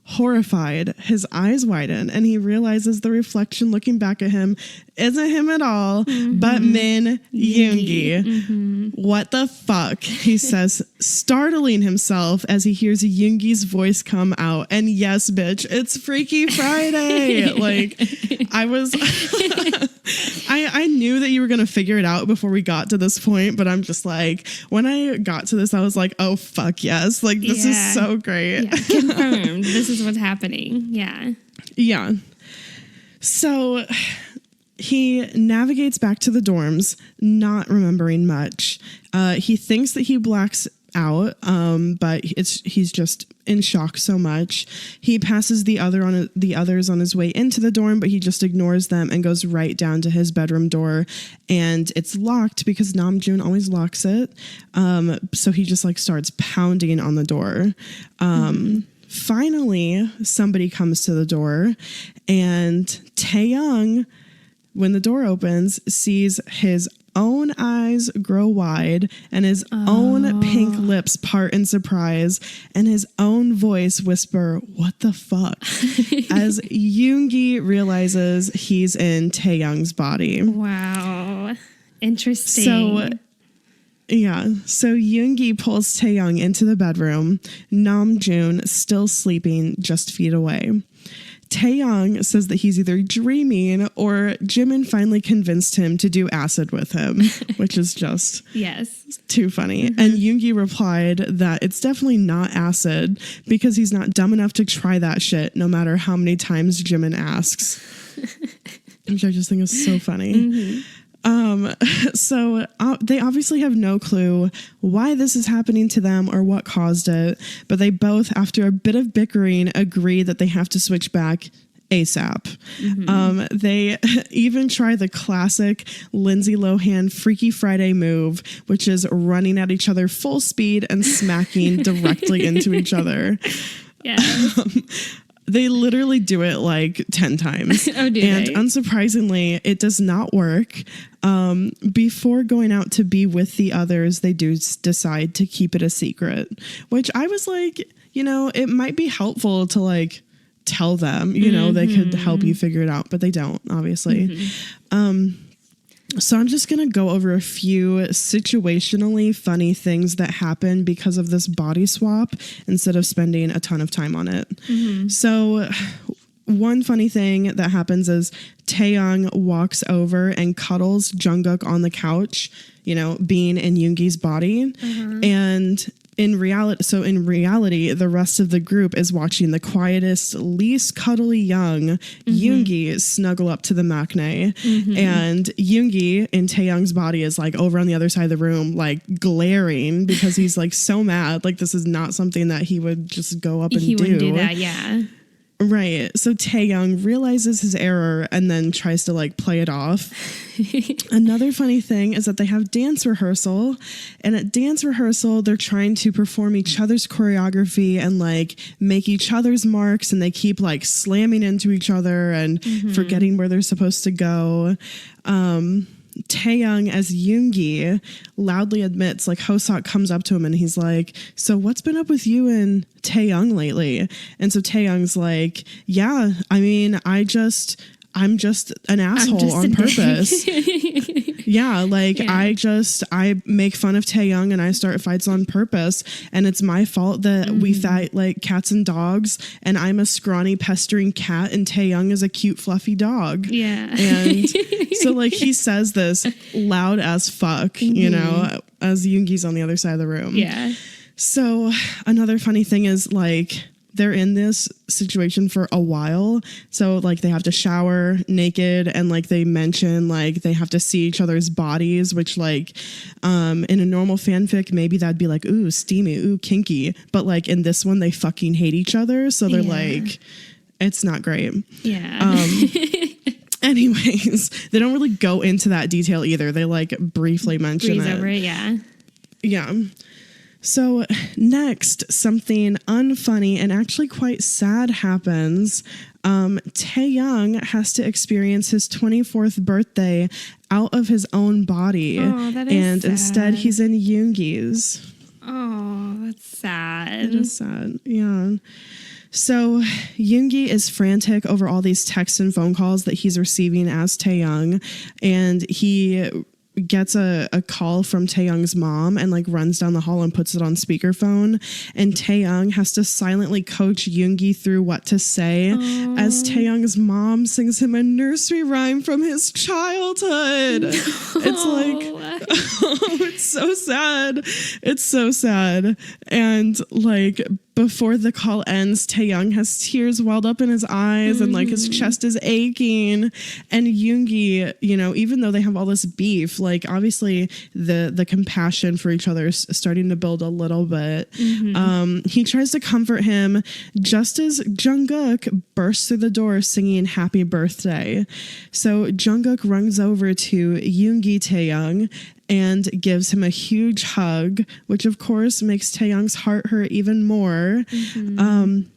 Speaker 2: Horrified, his eyes widen and he realizes the reflection looking back at him isn't him at all, but Min Yoongi. What the fuck? He says, startling himself as he hears Yoongi's voice come out. And yes, bitch, it's Freaky Friday. I was, I knew that you were going to figure it out before we got to this point, but I'm just when I got to this, I was oh, fuck yes. This is so great.
Speaker 3: Yeah, confirmed. This is what's happening. Yeah.
Speaker 2: Yeah. So he navigates back to the dorms, not remembering much. He thinks that he blacks out, but he's just in shock so much. He passes the others on his way into the dorm, but he just ignores them and goes right down to his bedroom door, and it's locked because Namjoon always locks it. So he just starts pounding on the door. Finally, somebody comes to the door, and Taeyoung, when the door opens, sees his own eyes grow wide and his own pink lips part in surprise and his own voice whisper, "What the fuck?" as Yoongi realizes he's in Taeyoung's body.
Speaker 3: Wow. Interesting.
Speaker 2: So Yoongi pulls Taeyoung into the bedroom. Namjoon still sleeping just feet away. Taeyoung says that he's either dreaming or Jimin finally convinced him to do acid with him, which is just too funny. And Yoongi replied that it's definitely not acid because he's not dumb enough to try that shit no matter how many times Jimin asks, which I just think is so funny. So they obviously have no clue why this is happening to them or what caused it, but they both, after a bit of bickering, agree that they have to switch back ASAP. They even try the classic Lindsay Lohan Freaky Friday move, which is running at each other full speed and smacking directly into each other.
Speaker 3: Yeah.
Speaker 2: They literally do it like 10 times. Unsurprisingly, it does not work. Before going out to be with the others, they do decide to keep it a secret, which I was like, it might be helpful to like tell them, they could help you figure it out, but they don't, obviously. So I'm just going to go over a few situationally funny things that happen because of this body swap instead of spending a ton of time on it. So one funny thing that happens is Taeyoung walks over and cuddles Jungkook on the couch, being in Yoongi's body. And in reality, the rest of the group is watching the quietest, least cuddly young Yoongi snuggle up to the maknae. And Yoongi in Taeyoung's body is like over on the other side of the room, like glaring because he's like so mad. Like this is not something that he would just go up and do.
Speaker 3: He wouldn't do that, yeah.
Speaker 2: Right. So Taeyoung realizes his error and then tries to like play it off. Another funny thing is that they have dance rehearsal, and at dance rehearsal, they're trying to perform each other's choreography and like make each other's marks, and they keep like slamming into each other and forgetting where they're supposed to go. Taeyoung as Yoongi loudly admits, like Hoseok comes up to him and he's like, so what's been up with you and Taeyoung lately? And so Taeyoung's like, yeah, I mean, I'm just an asshole on purpose. I make fun of Taeyoung and I start fights on purpose, and it's my fault that we fight like cats and dogs, and I'm a scrawny pestering cat and Taeyoung is a cute fluffy dog.
Speaker 3: Yeah.
Speaker 2: And so like he says this loud as fuck, as Yoongi's on the other side of the room.
Speaker 3: Yeah.
Speaker 2: So another funny thing is like they're in this situation for a while. So like they have to shower naked, and like they mention like they have to see each other's bodies, which like in a normal fanfic, maybe that'd be like, ooh, steamy, ooh, kinky. But like in this one, they fucking hate each other. So they're like, it's not great.
Speaker 3: Yeah.
Speaker 2: Anyways, they don't really go into that detail either. They like briefly mention it.
Speaker 3: Over it, yeah.
Speaker 2: Yeah. So next, something unfunny and actually quite sad happens. Taeyoung has to experience his 24th birthday out of his own body.
Speaker 3: Oh, that is
Speaker 2: and
Speaker 3: sad.
Speaker 2: Instead he's in Yoongi's.
Speaker 3: Oh, that's sad.
Speaker 2: It is sad, yeah. So Yoongi is frantic over all these texts and phone calls that he's receiving as Taeyoung, and he gets a call from Taeyoung's mom and like runs down the hall and puts it on speakerphone, and Taeyoung has to silently coach Yoongi through what to say as Taeyoung's mom sings him a nursery rhyme from his childhood. It's like, oh, it's so sad. It's so sad. And like before the call ends, Taeyoung has tears welled up in his eyes and like his chest is aching. And Yoongi, even though they have all this beef, like obviously the compassion for each other is starting to build a little bit. He tries to comfort him just as Jungkook bursts through the door singing happy birthday. So Jungkook runs over to Yoongi Taeyoung and gives him a huge hug, which of course makes Taeyoung's heart hurt even more. And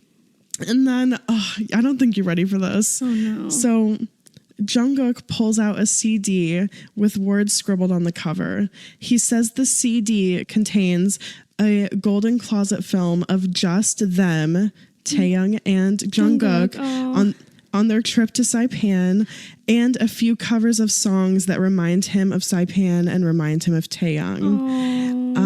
Speaker 2: then, I don't think you're ready for this.
Speaker 3: Oh no.
Speaker 2: So Jungkook pulls out a CD with words scribbled on the cover. He says the CD contains a golden closet film of just them, Taeyoung and Jungkook, on their trip to Saipan, and a few covers of songs that remind him of Saipan and remind him of Taeyang.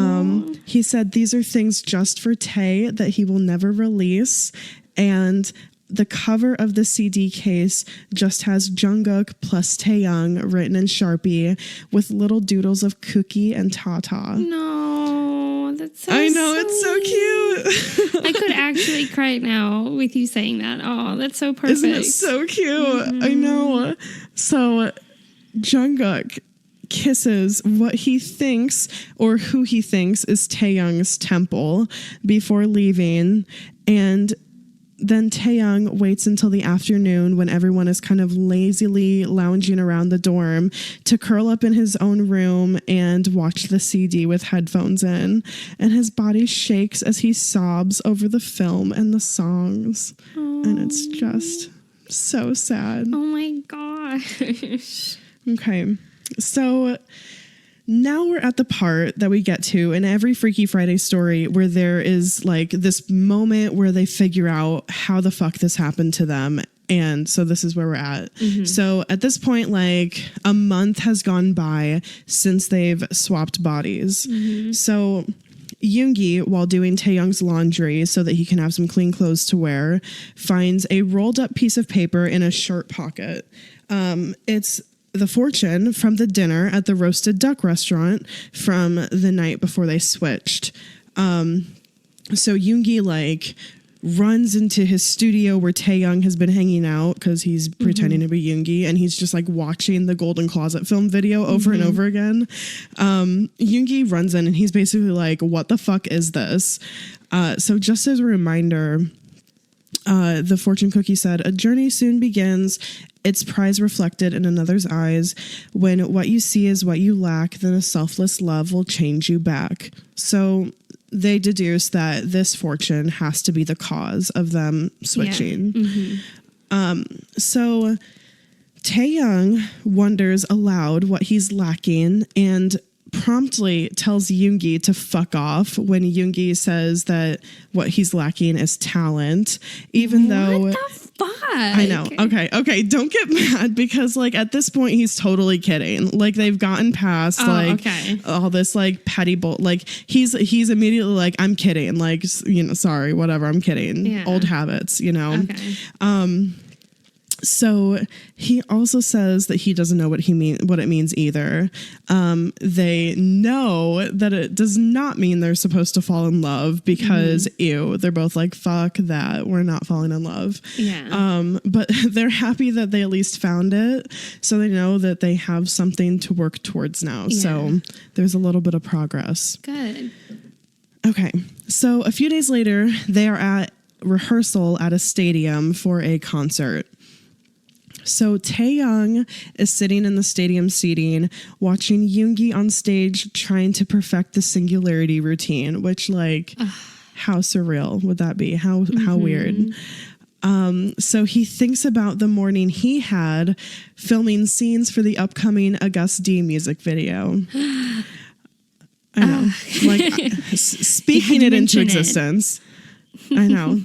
Speaker 2: He said these are things just for Tae that he will never release, and the cover of the CD case just has Jungkook plus Taeyang written in Sharpie with little doodles of Cookie and Tata.
Speaker 3: No, that's so
Speaker 2: I know,
Speaker 3: sweet.
Speaker 2: it's so cute.
Speaker 3: I could actually cry now with you saying that. Oh, that's so perfect.
Speaker 2: Isn't it so cute? I know. So Jungkook kisses what he thinks or who he thinks is Taeyang's temple before leaving, and then Taeyang waits until the afternoon when everyone is kind of lazily lounging around the dorm to curl up in his own room and watch the CD with headphones in. And his body shakes as he sobs over the film and the songs. Oh. And it's just so sad.
Speaker 3: Oh my gosh.
Speaker 2: Okay. So now we're at the part that we get to in every Freaky Friday story where there is like this moment where they figure out how the fuck this happened to them. And so this is where we're at. Mm-hmm. So at this point, like a month has gone by since they've swapped bodies. Mm-hmm. So Yoongi, while doing Taeyang's laundry so that he can have some clean clothes to wear, finds a rolled up piece of paper in a shirt pocket. It's the fortune from the dinner at the roasted duck restaurant from the night before they switched. So Yoongi like runs into his studio where Taeyang has been hanging out because he's pretending to be Yoongi, and he's just like watching the Golden Closet film video over and over again. Yoongi runs in and he's basically like, what the fuck is this? So just as a reminder, the fortune cookie said, a journey soon begins, its prize reflected in another's eyes. When what you see is what you lack, then a selfless love will change you back. So they deduce that this fortune has to be the cause of them switching. Yeah. So Taeyang wonders aloud what he's lacking and promptly tells Yoongi to fuck off when Yoongi says that what he's lacking is talent, even though...
Speaker 3: What the fuck?
Speaker 2: I know. Okay. Don't get mad because like at this point he's totally kidding. Like they've gotten past all this like petty like he's immediately like, I'm kidding. Like, you know, sorry, whatever. I'm kidding. Yeah. Old habits, you know? Okay. So he also says that he doesn't know what it means either. They know that it does not mean they're supposed to fall in love because ew, they're both like, fuck that, we're not falling in love. Yeah. But they're happy that they at least found it, so they know that they have something to work towards now. Yeah. So there's a little bit of progress.
Speaker 3: Good.
Speaker 2: Okay. So a few days later, they are at rehearsal at a stadium for a concert. So Taeyang is sitting in the stadium seating, watching Yoongi on stage trying to perfect the singularity routine, which like, how surreal would that be? How weird. So he thinks about the morning he had filming scenes for the upcoming August D music video. I know, like speaking it into existence. I know.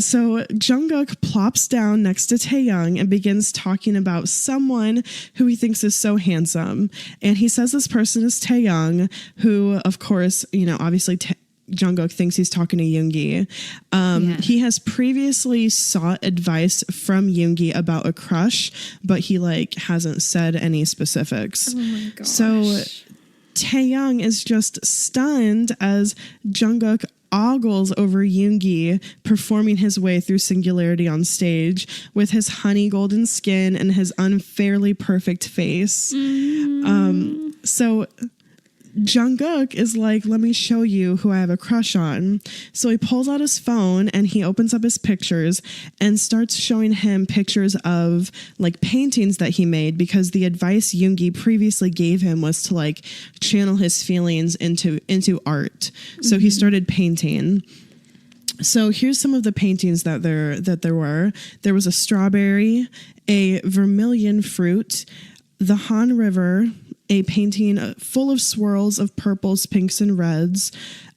Speaker 2: So Jungkook plops down next to Taeyang and begins talking about someone who he thinks is so handsome. And he says this person is Taeyang, who, of course, you know, obviously Jungkook thinks he's talking to Yoongi. He has previously sought advice from Yoongi about a crush, but he like hasn't said any specifics. Oh my gosh. So Taeyang is just stunned as Jungkook ogles over Yoongi performing his way through singularity on stage with his honey golden skin and his unfairly perfect face. So Jungkook is like, let me show you who I have a crush on. So he pulls out his phone and he opens up his pictures and starts showing him pictures of like paintings that he made, because the advice Yoongi previously gave him was to like channel his feelings into art. So he started painting. So here's some of the paintings that there were. There was a strawberry, a vermilion fruit, the Han River, a painting full of swirls of purples, pinks, and reds,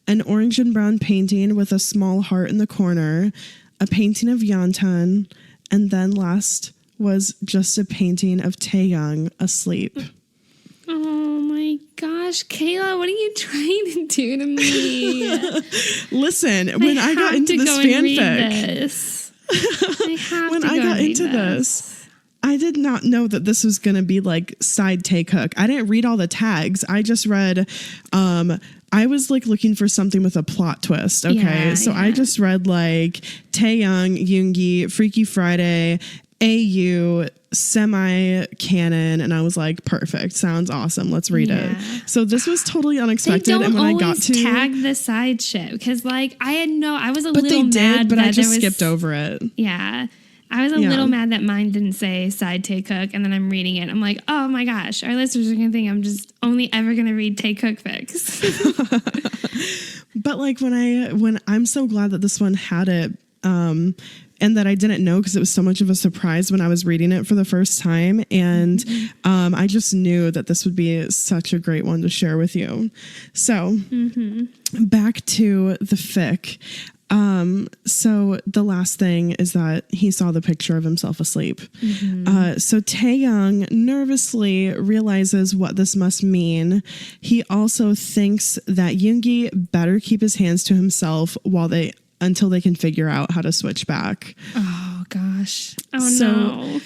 Speaker 2: an orange and brown painting with a small heart in the corner, a painting of Yantan, And then last was just a painting of Taeyoung asleep.
Speaker 3: Oh my gosh, Kayla, what are you trying to do to me?
Speaker 2: Listen, when I got into this fanfic, when I got into this, I did not know that this was going to be like side Taekook. I didn't read all the tags. I just read, I was like looking for something with a plot twist. Okay.
Speaker 3: Yeah,
Speaker 2: I just read like Taeyoung, Yoongi, Freaky Friday, AU, semi-canon, and I was like, perfect, sounds awesome, let's read it. So this was totally unexpected.
Speaker 3: They don't
Speaker 2: and when I got
Speaker 3: always
Speaker 2: to
Speaker 3: tag the side shit, because like I was a
Speaker 2: but
Speaker 3: little
Speaker 2: they did,
Speaker 3: mad,
Speaker 2: but
Speaker 3: that
Speaker 2: I just
Speaker 3: there was,
Speaker 2: skipped over it.
Speaker 3: Yeah, I was a little mad that mine didn't say side Taekook, and then I'm reading it. I'm like, oh my gosh, our listeners are gonna think I'm just only ever gonna read Taekook fics.
Speaker 2: But like when I'm so glad that this one had it. And that I didn't know because it was so much of a surprise when I was reading it for the first time. And I just knew that this would be such a great one to share with you. So back to the fic. So the last thing is that he saw the picture of himself asleep. So Taeyoung nervously realizes what this must mean. He also thinks that Yoongi better keep his hands to himself until they can figure out how to switch back.
Speaker 3: Oh gosh. Oh
Speaker 2: so,
Speaker 3: no.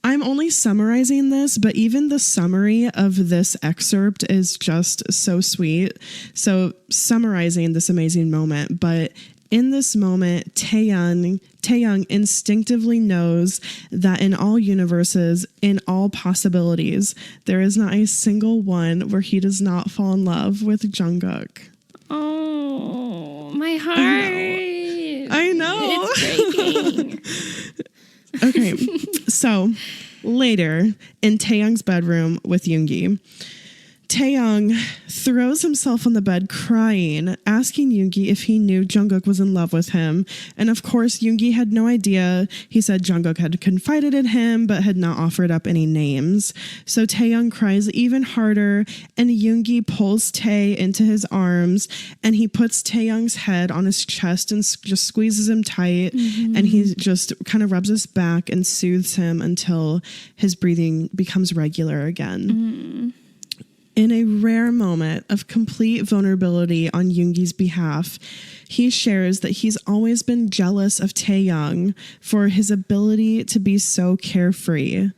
Speaker 2: I'm only summarizing this, but even the summary of this excerpt is just so sweet. So summarizing this amazing moment, but in this moment, Taeyoung instinctively knows that in all universes, in all possibilities, there is not a single one where he does not fall in love with Jungkook.
Speaker 3: Oh, my heart.
Speaker 2: I know.
Speaker 3: It's breaking.
Speaker 2: Okay, so later in Taeyoung's bedroom with Yoongi, Taeyoung throws himself on the bed crying, asking Yoongi if he knew Jungkook was in love with him. And of course, Yoongi had no idea. He said Jungkook had confided in him, but had not offered up any names. So Taeyoung cries even harder, and Yoongi pulls Tae into his arms, and he puts Taeyoung's head on his chest and just squeezes him tight. And he just kind of rubs his back and soothes him until his breathing becomes regular again. In a rare moment of complete vulnerability on Yoongi's behalf, he shares that he's always been jealous of Taeyoung for his ability to be so carefree.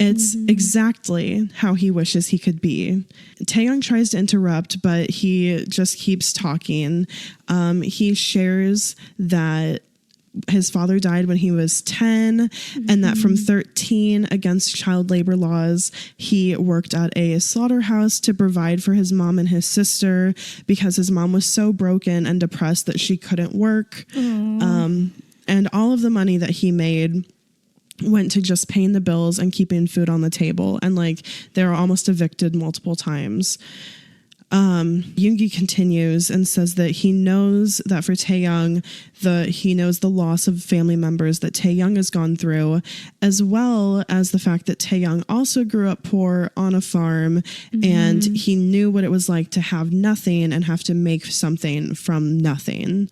Speaker 2: It's exactly how he wishes he could be. Taeyoung tries to interrupt, but he just keeps talking. He shares that his father died when he was 10 and that from 13 against child labor laws, he worked at a slaughterhouse to provide for his mom and his sister because his mom was so broken and depressed that she couldn't work. And all of the money that he made went to just paying the bills and keeping food on the table. And like, they were almost evicted multiple times. Yoongi continues and says that he knows that for Taeyoung, he knows the loss of family members that Taeyoung has gone through, as well as the fact that Taeyoung also grew up poor on a farm, and he knew what it was like to have nothing and have to make something from nothing.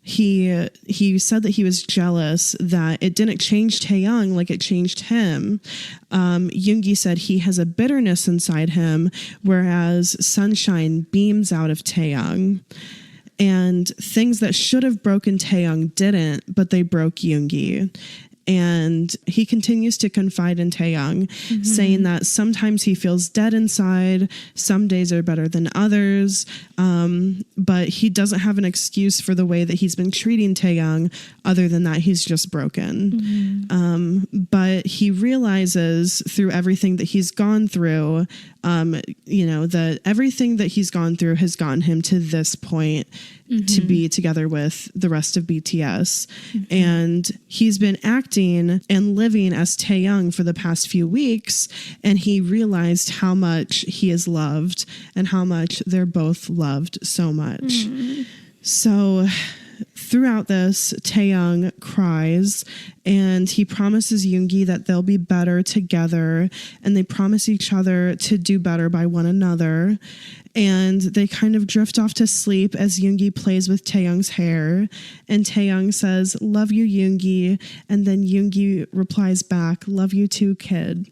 Speaker 2: He said that he was jealous that it didn't change Taeyoung like it changed him. Yoongi said he has a bitterness inside him, whereas sunshine beams out of Taeyoung. And things that should have broken Taeyoung didn't, but they broke Yoongi. And he continues to confide in Taeyoung, saying that sometimes he feels dead inside, some days are better than others, but he doesn't have an excuse for the way that he's been treating Taeyoung, other than that he's just broken. But he realizes through everything that he's gone through, that everything that he's gone through has gotten him to this point to be together with the rest of BTS. And he's been acting and living as Taeyoung for the past few weeks, and he realized how much he is loved and how much they're both loved so much. So throughout this, Taeyoung cries and he promises Yoongi that they'll be better together, and they promise each other to do better by one another. And they kind of drift off to sleep as Yoongi plays with Taeyoung's hair. And Taeyoung says, "Love you, Yoongi." And then Yoongi replies back, "Love you too, kid."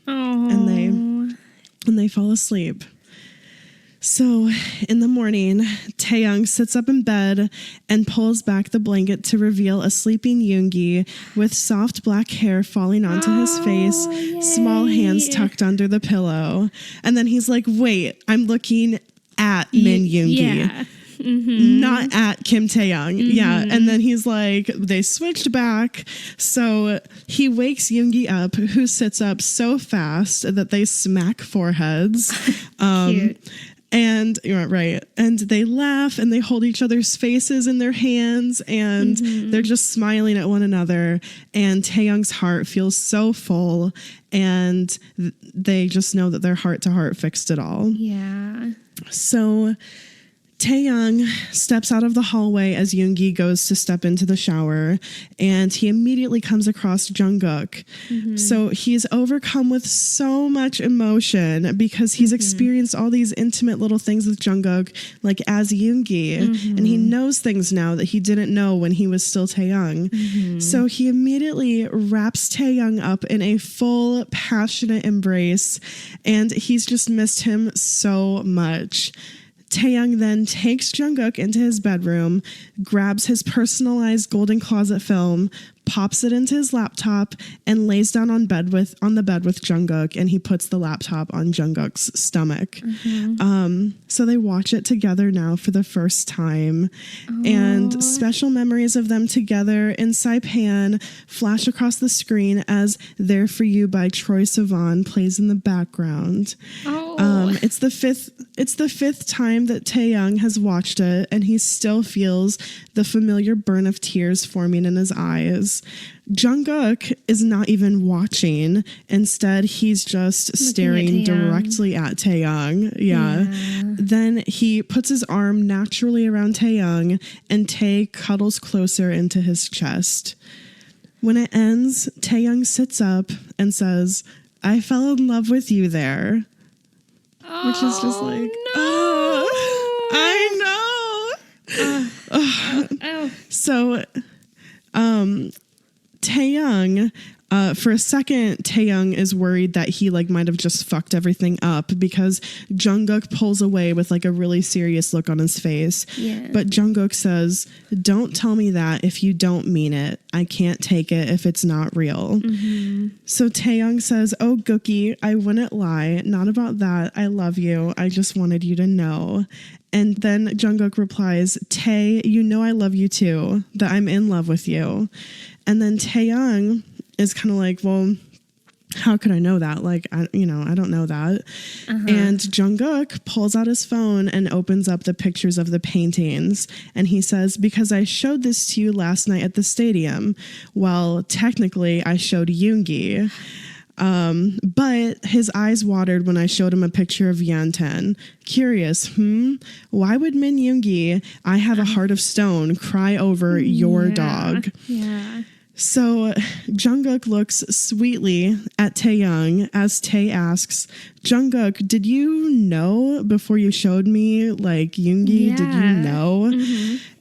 Speaker 3: Oh.
Speaker 2: And they fall asleep. So in the morning, Taeyoung sits up in bed and pulls back the blanket to reveal a sleeping Yoongi with soft black hair falling onto his face, small hands tucked under the pillow. And then he's like, "Wait, I'm looking at Min Yoongi."
Speaker 3: Yeah.
Speaker 2: Not at Kim Taeyoung. Yeah. And then he's like, they switched back. So he wakes Yoongi up, who sits up so fast that they smack foreheads.
Speaker 3: Cute.
Speaker 2: And you're right. And they laugh and they hold each other's faces in their hands and they're just smiling at one another. And Taeyoung's heart feels so full and they just know that their heart to heart fixed it all.
Speaker 3: Yeah.
Speaker 2: So Taeyoung steps out of the hallway as Yoongi goes to step into the shower, and he immediately comes across Jungkook. So he's overcome with so much emotion because he's experienced all these intimate little things with Jungkook, like as Yoongi, and he knows things now that he didn't know when he was still Taeyoung. So he immediately wraps Taeyoung up in a full, passionate embrace, and he's just missed him so much. Taeyoung then takes Jungkook into his bedroom, grabs his personalized golden closet film, pops it into his laptop, and lays down on the bed with Jungkook, and he puts the laptop on Jungkook's stomach. So they watch it together now for the first time. And special memories of them together in Saipan flash across the screen as "There For You" by Troye Sivan plays in the background. It's the fifth time that Taeyoung has watched it, and he still feels the familiar burn of tears forming in his eyes. Jungkook is not even watching. Instead, he's just staring directly at Taeyoung. Yeah. Then he puts his arm naturally around Taeyoung, and Tae cuddles closer into his chest. When it ends, Taeyoung sits up and says, "I fell in love with you there." Which is just like, I know. So, Taeyoung, for a second, Taeyoung is worried that he might have just fucked everything up because Jungkook pulls away with a really serious look on his face.
Speaker 3: Yeah.
Speaker 2: But Jungkook says, "Don't tell me that if you don't mean it. I can't take it if it's not real." So Taeyoung says, "Oh, Gookie, I wouldn't lie. Not about that. I love you. I just wanted you to know." And then Jungkook replies, "Tae, you know I love you too, that I'm in love with you." And then Taeyoung is kind of like, "Well, how could I know that? I don't know that." And Jungkook pulls out his phone and opens up the pictures of the paintings. And he says, "Because I showed this to you last night at the stadium. Well, technically, I showed Yoongi. But his eyes watered when I showed him a picture of Yanten. Curious, Why would Min Yoongi, I have a heart of stone, cry over your dog?"
Speaker 3: Yeah.
Speaker 2: So Jungkook looks sweetly at Taeyoung as Tae asks, "Jungkook, did you know before you showed me Yoongi?
Speaker 3: Yeah.
Speaker 2: Did you know?"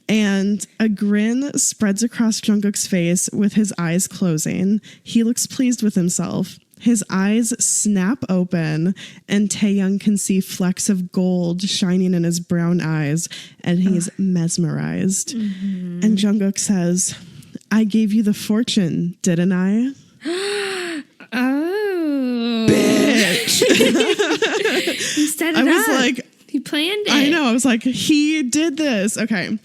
Speaker 2: And a grin spreads across Jungkook's face with his eyes closing. He looks pleased with himself. His eyes snap open and Taeyoung can see flecks of gold shining in his brown eyes, and he's mesmerized. And Jungkook says, "I gave you the fortune, didn't I?"
Speaker 3: Oh.
Speaker 2: Bitch.
Speaker 3: He set it
Speaker 2: I was
Speaker 3: up.
Speaker 2: like,
Speaker 3: he planned it.
Speaker 2: I know. I was like, he did this. Okay.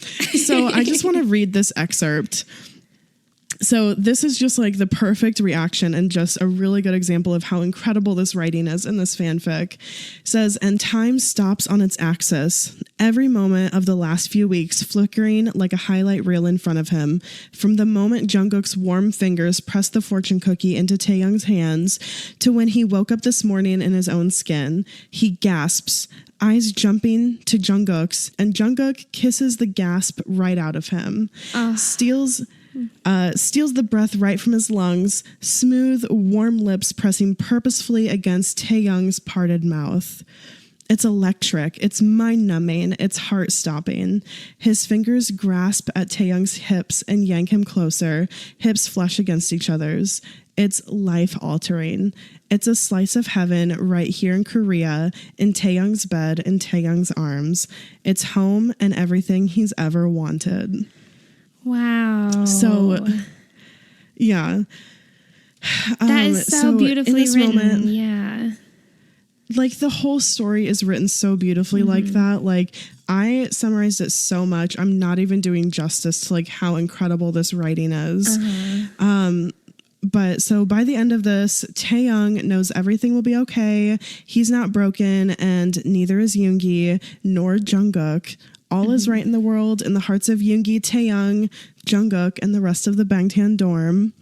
Speaker 2: So I just want to read this excerpt. So this is just the perfect reaction and just a really good example of how incredible this writing is in this fanfic. It says, "And time stops on its axis, every moment of the last few weeks flickering like a highlight reel in front of him. From the moment Jungkook's warm fingers pressed the fortune cookie into Taeyoung's hands to when he woke up this morning in his own skin. He gasps, eyes jumping to Jungkook's, and Jungkook kisses the gasp right out of him. Steals the breath right from his lungs, smooth, warm lips pressing purposefully against Taeyoung's parted mouth. It's electric. It's mind-numbing. It's heart-stopping. His fingers grasp at Taeyoung's hips and yank him closer, hips flush against each other's. It's life-altering. It's a slice of heaven right here in Korea, in Taeyoung's bed, in Taeyoung's arms. It's home and everything he's ever wanted.
Speaker 3: Wow.
Speaker 2: So, yeah.
Speaker 3: That is so beautifully written.
Speaker 2: Moment,
Speaker 3: yeah.
Speaker 2: Like, the whole story is written so beautifully like that. Like, I summarized it so much. I'm not even doing justice to, like, how incredible this writing is. But so by the end of this, Taeyoung knows everything will be okay. He's not broken, and neither is Yoongi nor Jungkook. All is right in the world, in the hearts of Yoongi, Taeyoung, Jungkook, and the rest of the Bangtan dorm.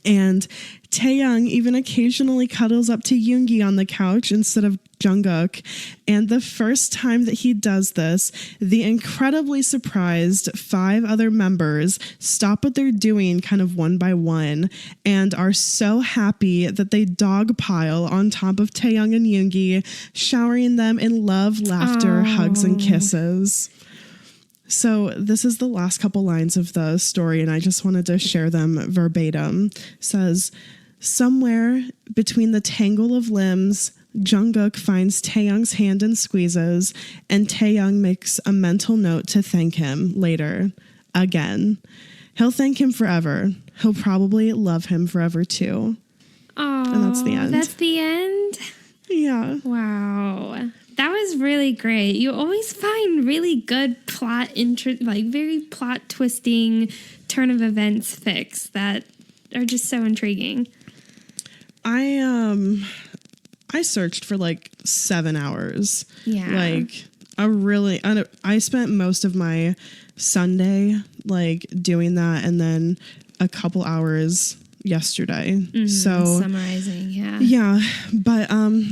Speaker 2: And Taeyoung even occasionally cuddles up to Yoongi on the couch instead of Jungkook. And the first time that he does this, the incredibly surprised 5 other members stop what they're doing kind of one by one and are so happy that they dogpile on top of Taeyoung and Yoongi, showering them in love, laughter, hugs, and kisses. So this is the last couple lines of the story, and I just wanted to share them verbatim. It says, somewhere between the tangle of limbs, Jungkook finds Taeyoung's hand and squeezes, and Taeyoung makes a mental note to thank him later. Again. He'll thank him forever. He'll probably love him forever too.
Speaker 3: Oh,
Speaker 2: and that's the end.
Speaker 3: That's the end?
Speaker 2: Yeah.
Speaker 3: Wow. That was really great. You always find really good plot, like very plot twisting turn of events fics that are just so intriguing.
Speaker 2: I searched for like 7 hours.
Speaker 3: Yeah.
Speaker 2: Like I spent most of my Sunday like doing that, and then a couple hours yesterday. So
Speaker 3: summarizing,
Speaker 2: yeah, but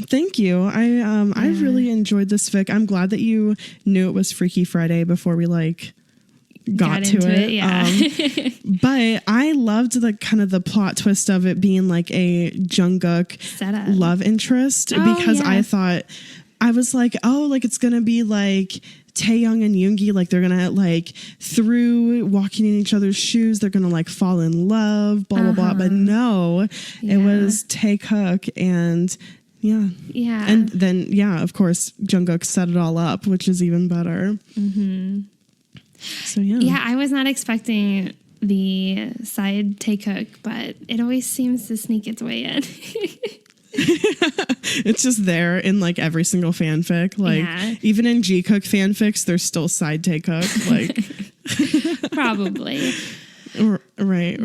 Speaker 2: thank you. I really enjoyed this fic. I'm glad that you knew it was Freaky Friday before we like got to it.
Speaker 3: Yeah.
Speaker 2: But I loved the kind of the plot twist of it being like a Jungkook
Speaker 3: setup
Speaker 2: love interest, because I thought, I was like, oh, like it's gonna be like Taeyoung and Yoongi, like they're gonna like through walking in each other's shoes, they're gonna like fall in love, blah blah blah. But no, it was Taekook and and then of course Jungkook set it all up, which is even better. So
Speaker 3: I was not expecting the side Taekook, but it always seems to sneak its way in.
Speaker 2: It's just there in like every single fanfic. Like even in G-Cook fanfics, there's still side Taekook. Like
Speaker 3: probably.
Speaker 2: Right.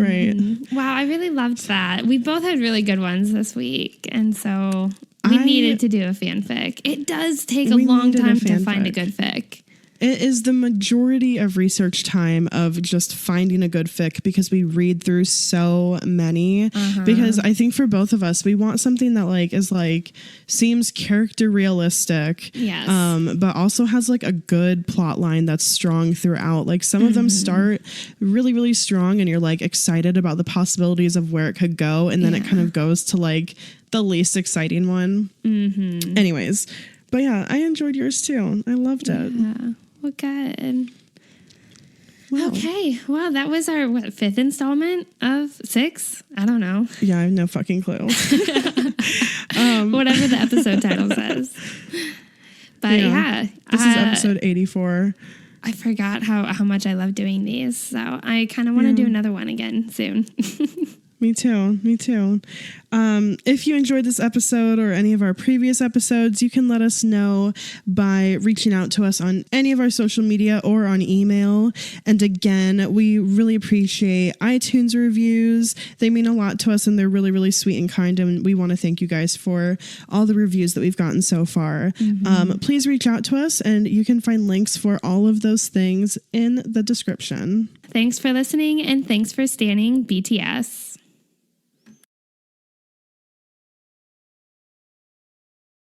Speaker 3: Wow, I really loved that. We both had really good ones this week, and so we needed to do a fanfic. It does take a long time to find a good fic.
Speaker 2: It is the majority of research time of just finding a good fic, because we read through so many. Because I think for both of us, we want something that like is like seems character realistic, but also has like a good plot line that's strong throughout. Like some of them start really, really strong, and you're like excited about the possibilities of where it could go, and then it kind of goes to like the least exciting one. Anyways, but yeah, I enjoyed yours too. I loved it.
Speaker 3: Yeah. Well, good.
Speaker 2: Wow.
Speaker 3: Okay. Well, that was our 5th installment of 6? I don't know.
Speaker 2: Yeah, I have no fucking clue.
Speaker 3: Whatever the episode title says. But
Speaker 2: this is episode 84.
Speaker 3: I forgot how much I love doing these, so I kind of want to do another one again soon.
Speaker 2: Me too. If you enjoyed this episode or any of our previous episodes, you can let us know by reaching out to us on any of our social media or on email. And again, we really appreciate iTunes reviews. They mean a lot to us, and they're really, really sweet and kind. And we want to thank you guys for all the reviews that we've gotten so far. Please reach out to us, and you can find links for all of those things in the description.
Speaker 3: Thanks for listening, and thanks for standing BTS.